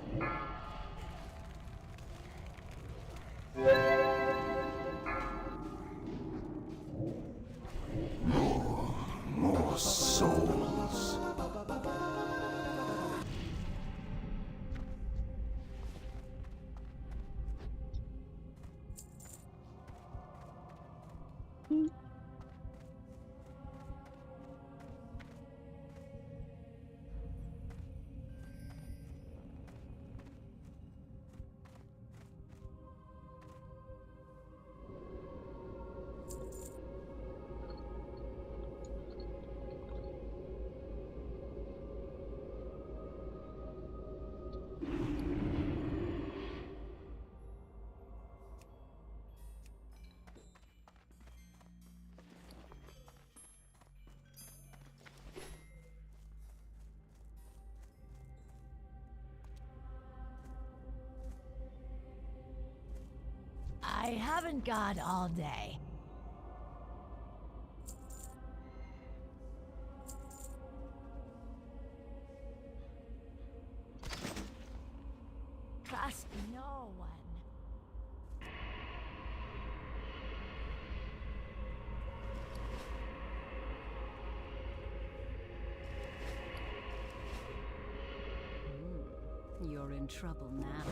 I haven't got all day. Trust no one. You're in trouble now.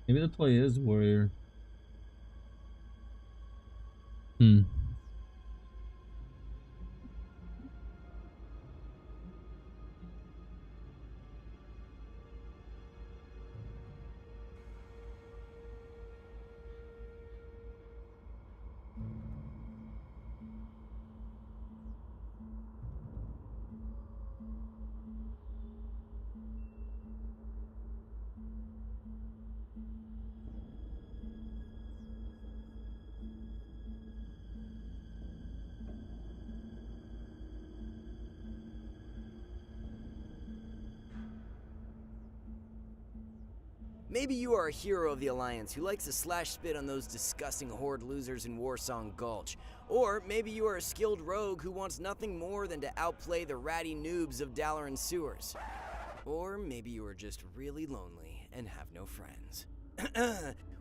Maybe the play is warrior. Hmm. Maybe you are a hero of the Alliance who likes to slash spit on those disgusting horde losers in Warsong Gulch. Or maybe you are a skilled rogue who wants nothing more than to outplay the ratty noobs of Dalaran sewers. Or maybe you are just really lonely and have no friends.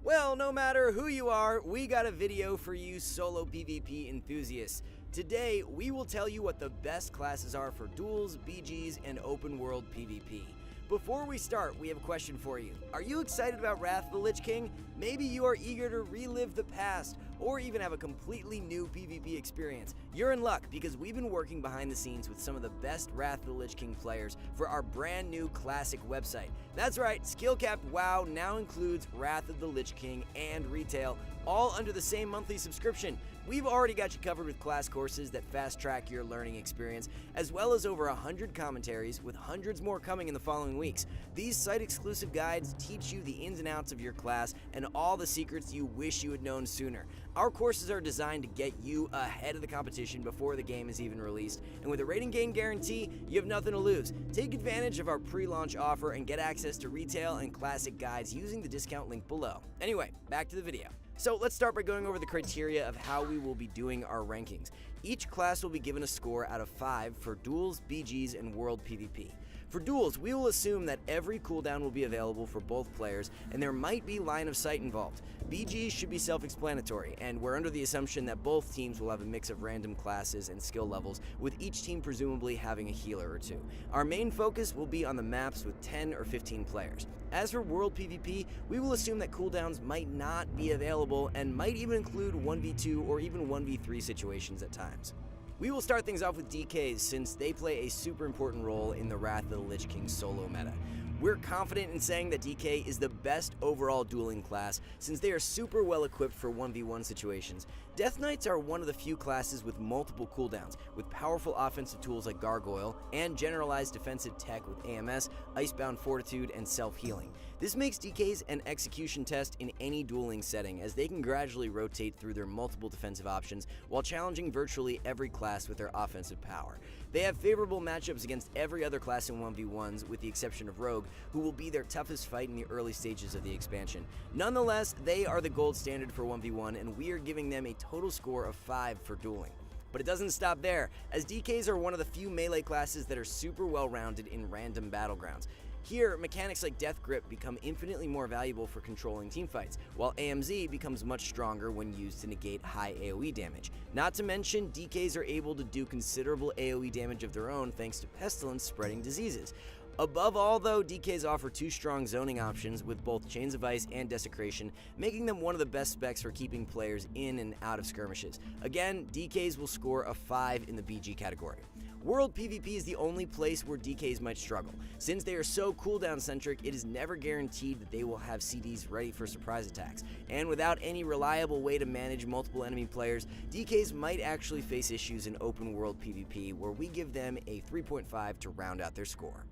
Well, no matter who you are, we got a video for you solo PvP enthusiasts. Today, we will tell you what the best classes are for duels, BGs, and open world PvP. Before we start, we have a question for you. Are you excited about Wrath of the Lich King? Maybe you are eager to relive the past, or even have a completely new PvP experience. You're in luck, because we've been working behind the scenes with some of the best Wrath of the Lich King players for our brand new classic website. That's right, skill-capped WoW now includes Wrath of the Lich King and retail, all under the same monthly subscription. We've already got you covered with class courses that fast-track your learning experience, as well as over 100 commentaries, with hundreds more coming in the following weeks. These site-exclusive guides teach you the ins and outs of your class and all the secrets you wish you had known sooner. Our courses are designed to get you ahead of the competition before the game is even released, and with a rating gain guarantee, you have nothing to lose. Take advantage of our pre-launch offer and get access to retail and classic guides using the discount link below. Anyway, back to the video. So let's start by going over the criteria of how we will be doing our rankings. Each class will be given a score out of 5 for duels, BGs, and world PvP. For duels, we will assume that every cooldown will be available for both players, and there might be line of sight involved. BGs should be self-explanatory, and we're under the assumption that both teams will have a mix of random classes and skill levels, with each team presumably having a healer or two. Our main focus will be on the maps with 10 or 15 players. As for World PvP, we will assume that cooldowns might not be available and might even include 1v2 or even 1v3 situations at times. We will start things off with DKs since they play a super important role in the Wrath of the Lich King solo meta. We're confident in saying that DK is the best overall dueling class since they are super well equipped for 1v1 situations. Death Knights are one of the few classes with multiple cooldowns, with powerful offensive tools like Gargoyle, and generalized defensive tech with AMS, Icebound Fortitude, and self-healing. This makes DKs an execution test in any dueling setting, as they can gradually rotate through their multiple defensive options while challenging virtually every class with their offensive power. They have favorable matchups against every other class in 1v1s, with the exception of Rogue, who will be their toughest fight in the early stages of the expansion. Nonetheless, they are the gold standard for 1v1, and we are giving them a total score of 5 for dueling. But it doesn't stop there, as DKs are one of the few melee classes that are super well-rounded in random battlegrounds. Here, mechanics like Death Grip become infinitely more valuable for controlling teamfights, while AMZ becomes much stronger when used to negate high AoE damage. Not to mention, DKs are able to do considerable AoE damage of their own thanks to Pestilence spreading diseases. Above all though, DKs offer 2 strong zoning options with both Chains of Ice and Desecration, making them one of the best specs for keeping players in and out of skirmishes. Again, DKs will score a 5 in the BG category. World PvP is the only place where DKs might struggle. Since they are so cooldown centric, it is never guaranteed that they will have CDs ready for surprise attacks. And without any reliable way to manage multiple enemy players, DKs might actually face issues in open world PvP, where we give them a 3.5 to round out their score.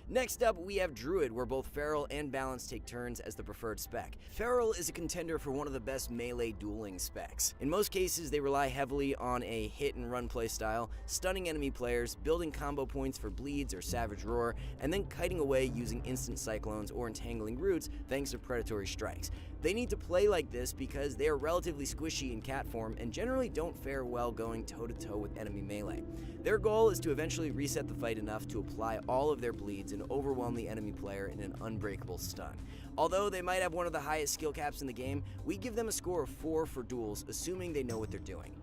Next up, we have Druid, where both Feral and Balance take turns as the preferred spec. Feral is a contender for one of the best melee dueling specs. In most cases, they rely heavily on a hit-and-run playstyle, stunning enemy players, building combo points for bleeds or Savage Roar, and then kiting away using instant cyclones or entangling roots thanks to predatory strikes. They need to play like this because they are relatively squishy in cat form and generally don't fare well going toe-to-toe with enemy melee. Their goal is to eventually reset the fight enough to apply all of their bleeds and overwhelm the enemy player in an unbreakable stun. Although they might have one of the highest skill caps in the game, we give them a score of 4 for duels, assuming they know what they're doing.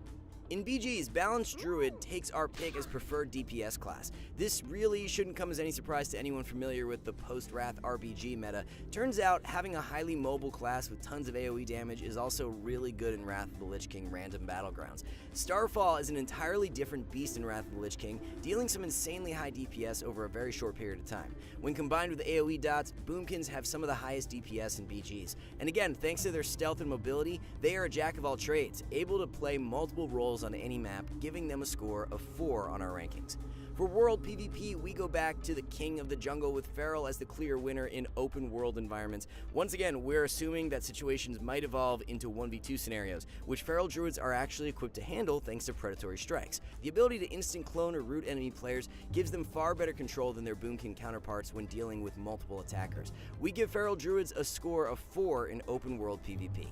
In BGs, Balanced Druid takes our pick as preferred DPS class. This really shouldn't come as any surprise to anyone familiar with the post-Wrath RPG meta. Turns out, having a highly mobile class with tons of AoE damage is also really good in Wrath of the Lich King random battlegrounds. Starfall is an entirely different beast in Wrath of the Lich King, dealing some insanely high DPS over a very short period of time. When combined with AoE dots, Boomkins have some of the highest DPS in BGs. And again, thanks to their stealth and mobility, they are a jack of all trades, able to play multiple roles on any map, giving them a score of 4 on our rankings. For World PvP, we go back to the King of the Jungle with Feral as the clear winner in open world environments. Once again, we're assuming that situations might evolve into 1v2 scenarios, which Feral Druids are actually equipped to handle thanks to predatory strikes. The ability to instant clone or root enemy players gives them far better control than their Boomkin counterparts when dealing with multiple attackers. We give Feral Druids a score of 4 in open world PvP.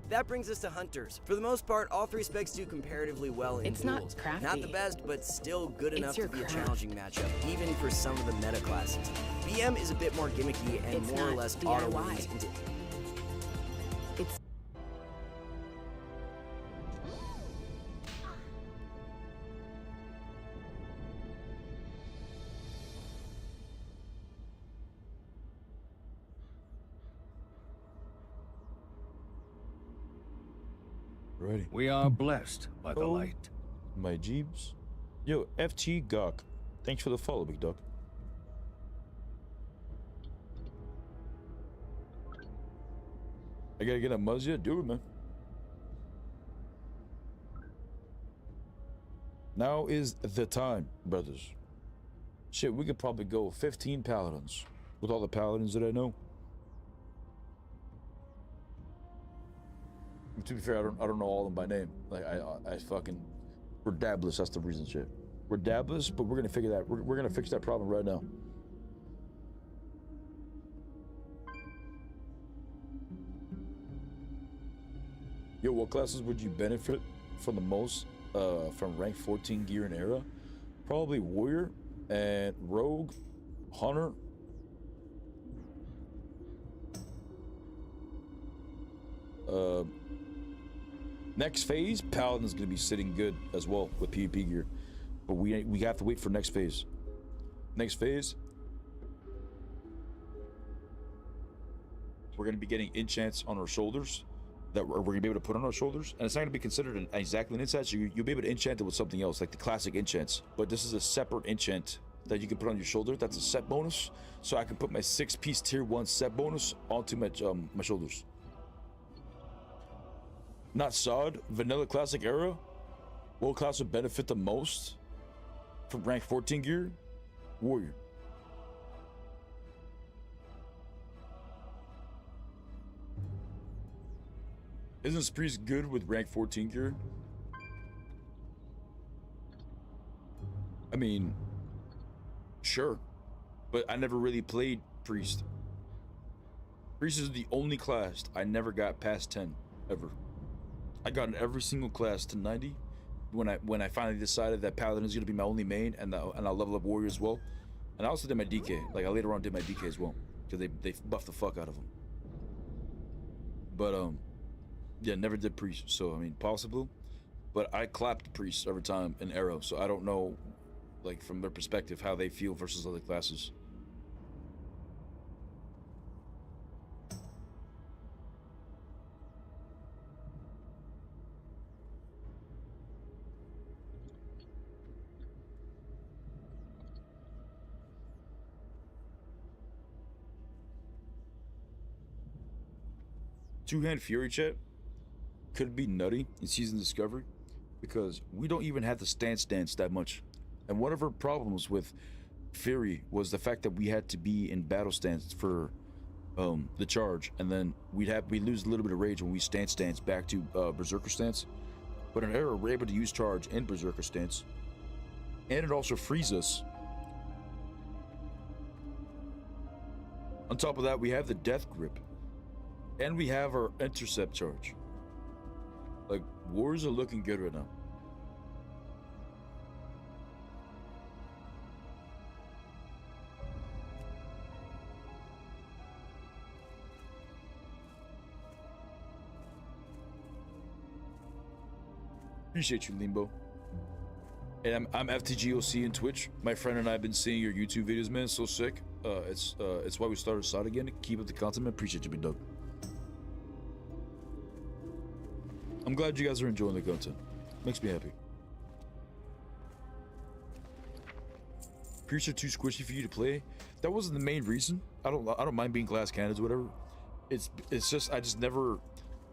That brings us to Hunters. For the most part, all 3 specs do comparatively well in duels. Not crafty. Not the best, but still good enough to be craft. a challenging matchup, even for some of the meta classes. BM is a bit more gimmicky and It's more or not less DIY. auto-wins into... It's Ready. We are blessed by the Oh. light. My Jeeps. Yo, FT Gok. Thanks for the follow, big dog. I gotta get a Muzia? Do it, man. Now is the time, brothers. Shit, we could probably go 15 paladins with all the paladins that I know. To be fair, I don't know all of them by name. Like I fucking, we're dabless. That's the reason, shit. We're dabless, but we're gonna figure that. We're gonna fix that problem right now. Yo, what classes would you benefit from the most from rank 14 gear and era? Probably Warrior and Rogue Hunter. Next phase, Paladin's gonna be sitting good as well with PvP gear, but we have to wait for next phase. Next phase, we're gonna be getting enchants on our shoulders that we're gonna be able to put on our shoulders, and it's not gonna be considered exactly an enchant. So you'll be able to enchant it with something else, like the classic enchants. But this is a separate enchant that you can put on your shoulder. That's a set bonus, so I can put my 6-piece tier 1 set bonus onto my shoulders. Not Sod, vanilla classic era. What class would benefit the most from rank 14 gear? Warrior. Isn't Priest good with rank 14 gear? I mean, sure, but I never really played Priest. Priest is the only class I never got past 10 ever. I got in every single class to 90 when I finally decided that Paladin is gonna be my only main, and I'll level up Warrior as well. And I also did my DK. Like I later on did my DK as well because they buffed the fuck out of him. But yeah, never did Priest. So I mean, possible, but I clapped Priest every time in Arrow, so I don't know, like from their perspective, how they feel versus other classes. Two-hand Fury chat could be nutty in Season Discovery because we don't even have the stance that much. And one of our problems with Fury was the fact that we had to be in battle stance for the charge, and then we lose a little bit of rage when we stance back to Berserker stance. But in Arrow, we're able to use charge in Berserker stance, and it also frees us. On top of that, we have the Death Grip. And we have our intercept charge. Like, wars are looking good right now. Appreciate you, Limbo. And I'm FTGOC in Twitch. My friend and I have been seeing your YouTube videos, man. So sick. It's why we started SOD again. Keep up the content, man. Appreciate you, big dog. I'm glad you guys are enjoying the content. Makes me happy. Priests are too squishy for you to play. That wasn't the main reason. I don't mind being class candidates or whatever. It's just I just never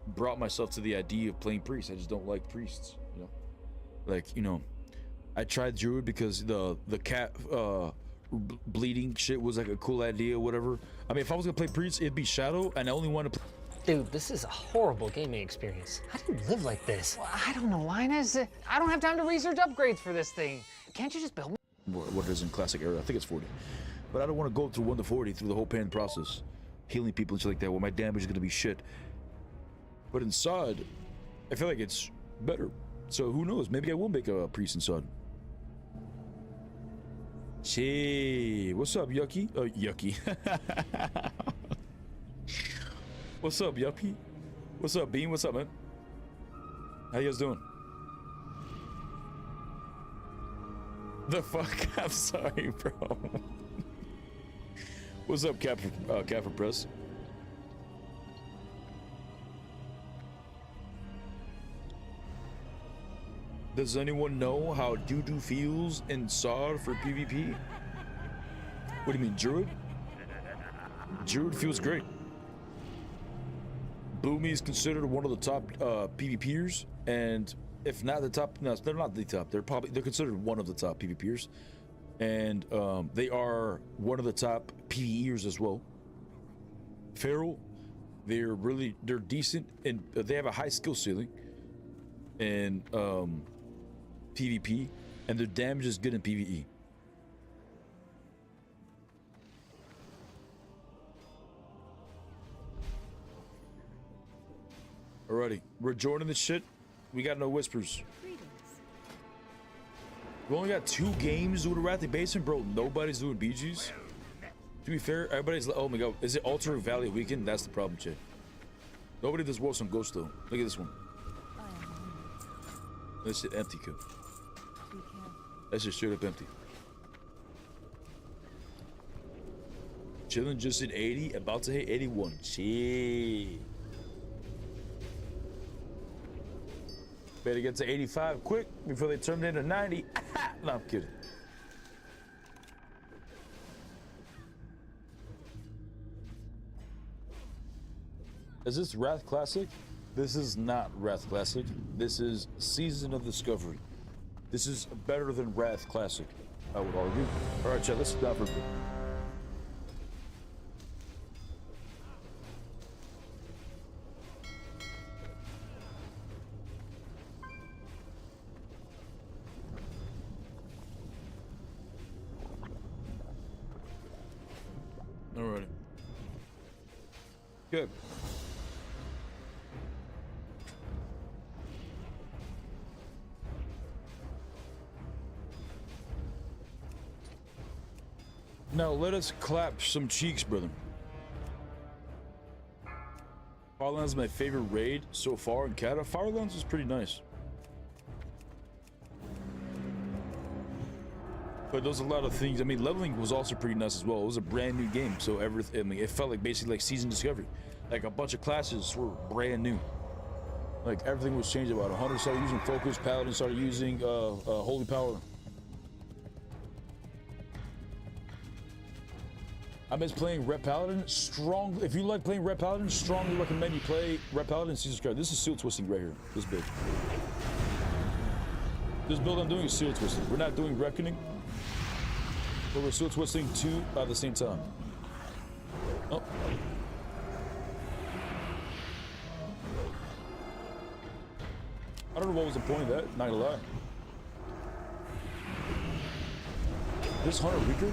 brought myself to the idea of playing priests. I just don't like priests, you know. Like, you know, I tried druid because the cat bleeding shit was like a cool idea or whatever. I mean, if I was gonna play priest, it'd be shadow, and I only want to play. Dude, this is a horrible gaming experience. How do you live like this? Well, I don't know, Linus. I don't have time to research upgrades for this thing. Can't you just build me? What it is in classic era? I think it's 40. But I don't want to go through 1 to 40 through the whole pain process. Healing people and shit like that. Well, my damage is going to be shit. But in SOD, I feel like it's better. So who knows? Maybe I will make a priest in SOD. Hey, what's up, Yucky? Oh, Yucky. What's up, Yuppie? What's up, Bean? What's up, man? How you guys doing? The fuck? I'm sorry, bro. What's up, Cap for Press? Does anyone know how Doo-Doo feels in SOD for PvP? What do you mean, Druid? Druid feels great. Boomy is considered one of the top PvPers, and if not the top, no, they're not the top. They're considered one of the top PvPers, and they are one of the top PvEers as well. Feral, they're decent, and they have a high skill ceiling in PvP, and their damage is good in PvE. Alrighty, we're joining the shit. We got no whispers. We only got 2 games doing the Wrathy Basin, bro. Nobody's doing BGs. To be fair, everybody's like, oh my god, is it Alter Valley Weekend? That's the problem, Jay. Nobody does worse on Ghost though. Look at this one. That's an empty cup. That's just straight up empty. Chilling just at 80, about to hit 81. Shit. Better get to 85 quick before they turn it into 90. No, I'm kidding. Is this Wrath Classic? This is not Wrath Classic. This is Season of Discovery. This is better than Wrath Classic, I would argue. All right, chat, let's stop for a bit. Alrighty. Good. Now let us clap some cheeks, brother. Firelands is my favorite raid so far in Cata. Firelands is pretty nice. But there's a lot of things. I mean, leveling was also pretty nice as well. It was a brand new game, so everything. I mean, it felt like basically like Season Discovery. Like a bunch of classes were brand new. Like everything was changed about it. Hunter started using Focus, Paladin started using Holy Power. I miss playing Red Paladin. Strong. If you like playing Red Paladin, strongly recommend you play Red Paladin Season Discovery. This is seal twisting right here. This build. This build I'm doing is seal twisting. We're not doing Reckoning. But we're still twisting two at the same time. Oh. I don't know what was the point of that, not gonna lie. This Hunter weaker?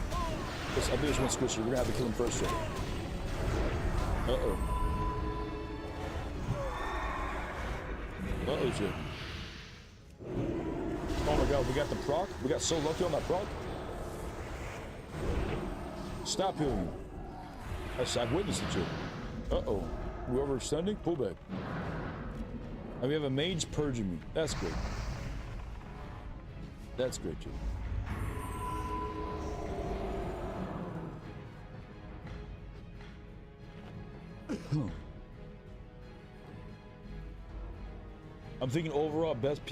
I think there's one squishy. We're gonna have to kill him first, though. Uh-oh. Uh-oh, shit. Oh my god, we got the proc? We got so lucky on that proc? Stop healing. I've witnessed it, shit. Uh-oh. We overextending? Pull back. And we have a mage purging me. That's great. That's great, shit. I'm thinking overall best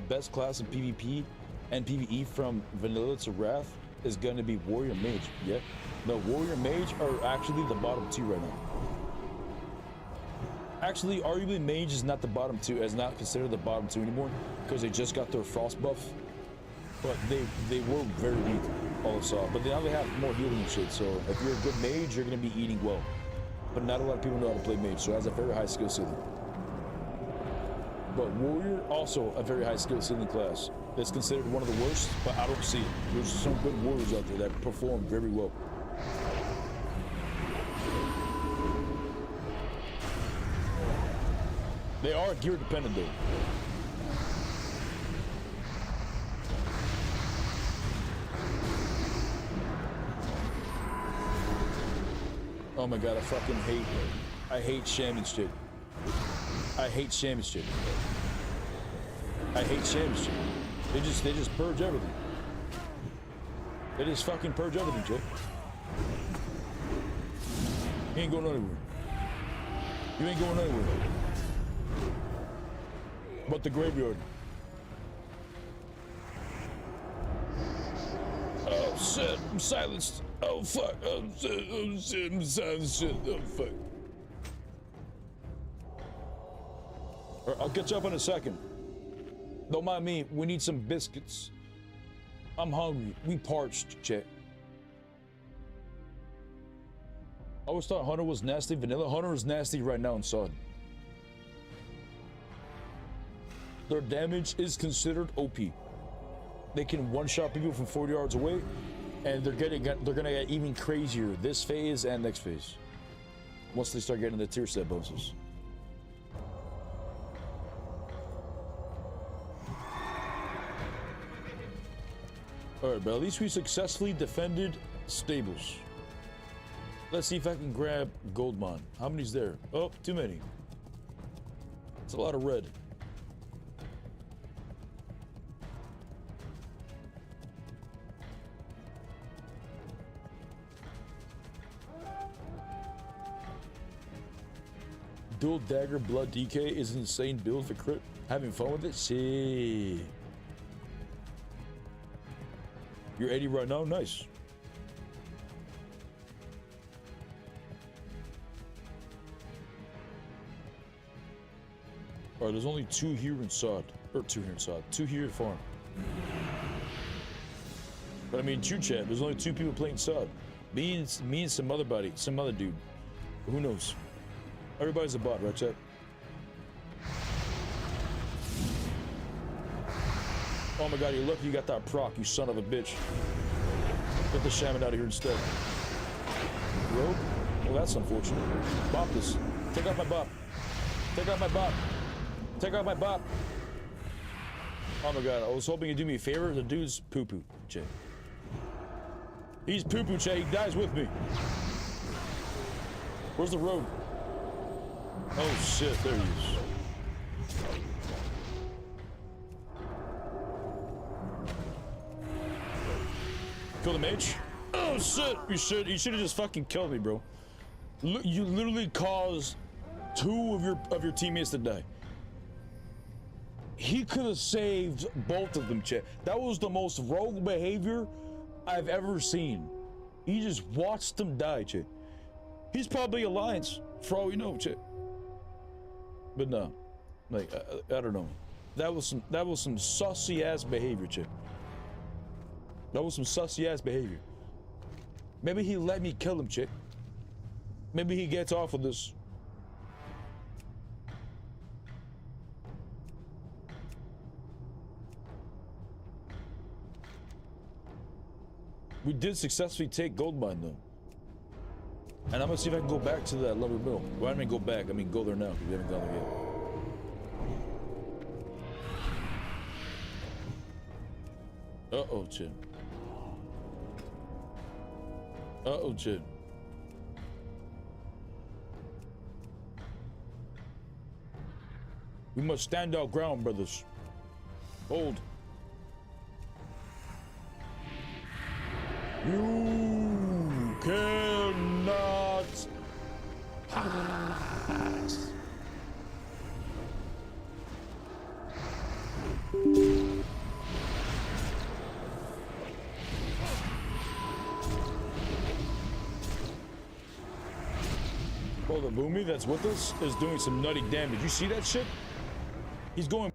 best class in PvP and PvE from Vanilla to Wrath is going to be Warrior Mage. Yeah, no, Warrior Mage are actually the bottom two right now. Actually, arguably Mage is not the bottom two, as not considered the bottom two anymore because they just got their frost buff. But they were very weak all of a sudden. But now they have more healing and shit. So if you're a good Mage, you're going to be eating well. But not a lot of people know how to play Mage, so it has a very high skill ceiling. But Warrior, also a very high skill ceiling class. It's considered one of the worst, but I don't see it. There's some good Warriors out there that perform very well. They are gear dependent though. Oh my god, I hate shaman shit. I hate shaman shit. I hate shaman shit. They just purge everything. They just fucking purge everything, Jay. You ain't going anywhere. You ain't going anywhere. But the graveyard. Oh shit, I'm silenced. Oh fuck, oh shit, I'm silenced, shit, oh fuck. Right, I'll get you up in a second. Don't mind me, we need some biscuits. I'm hungry, we parched, Chet. I always thought Hunter was nasty. Vanilla Hunter is nasty right now in Sod. Their damage is considered OP. They can one-shot people from 40 yards away, and they're gonna get even crazier this phase and next phase. Once they start getting the tier set bonuses. Alright, but at least we successfully defended stables. Let's see if I can grab gold mine. How many's there? Oh, too many. It's a lot of red. Dual dagger blood DK is an insane build for crit. Having fun with it? See. You're 80 right now? Nice. Alright, there's only 2 here in Sod. Or 2 here in Sod. 2 here at farm. But I mean, true chat, there's only 2 people playing Sod. Me and some other buddy, some other dude. Who knows? Everybody's a bot, right, chat? Oh my god, you're lucky you got that proc, you son of a bitch. Get the shaman out of here instead. Rogue? Well, that's unfortunate. Bop this. Take out my bop. Take out my bop. Take out my bop. Oh my god, I was hoping you'd do me a favor. The dude's poo-poo, chat. He's poo-poo, chat. He dies with me. Where's the rogue? Oh shit, there he is. Kill the mage? Oh shit! You should have just fucking killed me, bro. You literally caused 2 of your teammates to die. He could have saved both of them, chat. That was the most rogue behavior I've ever seen. He just watched them die, chat. He's probably Alliance, for all we know, chat. But no, like I don't know. That was some sussy ass behavior, chat. That was some sussy ass behavior. Maybe he let me kill him, chick. Maybe he gets off with this. We did successfully take gold mine though. And I'm gonna see if I can go back to that lumber mill. Well, I mean go back, I mean go there now, because we haven't gone there yet. Uh-oh, chick. Uh-oh, chick. We must stand our ground, brothers. Hold. You cannot pass. Oh, the Boomy that's with us is doing some nutty damage. You see that shit? He's going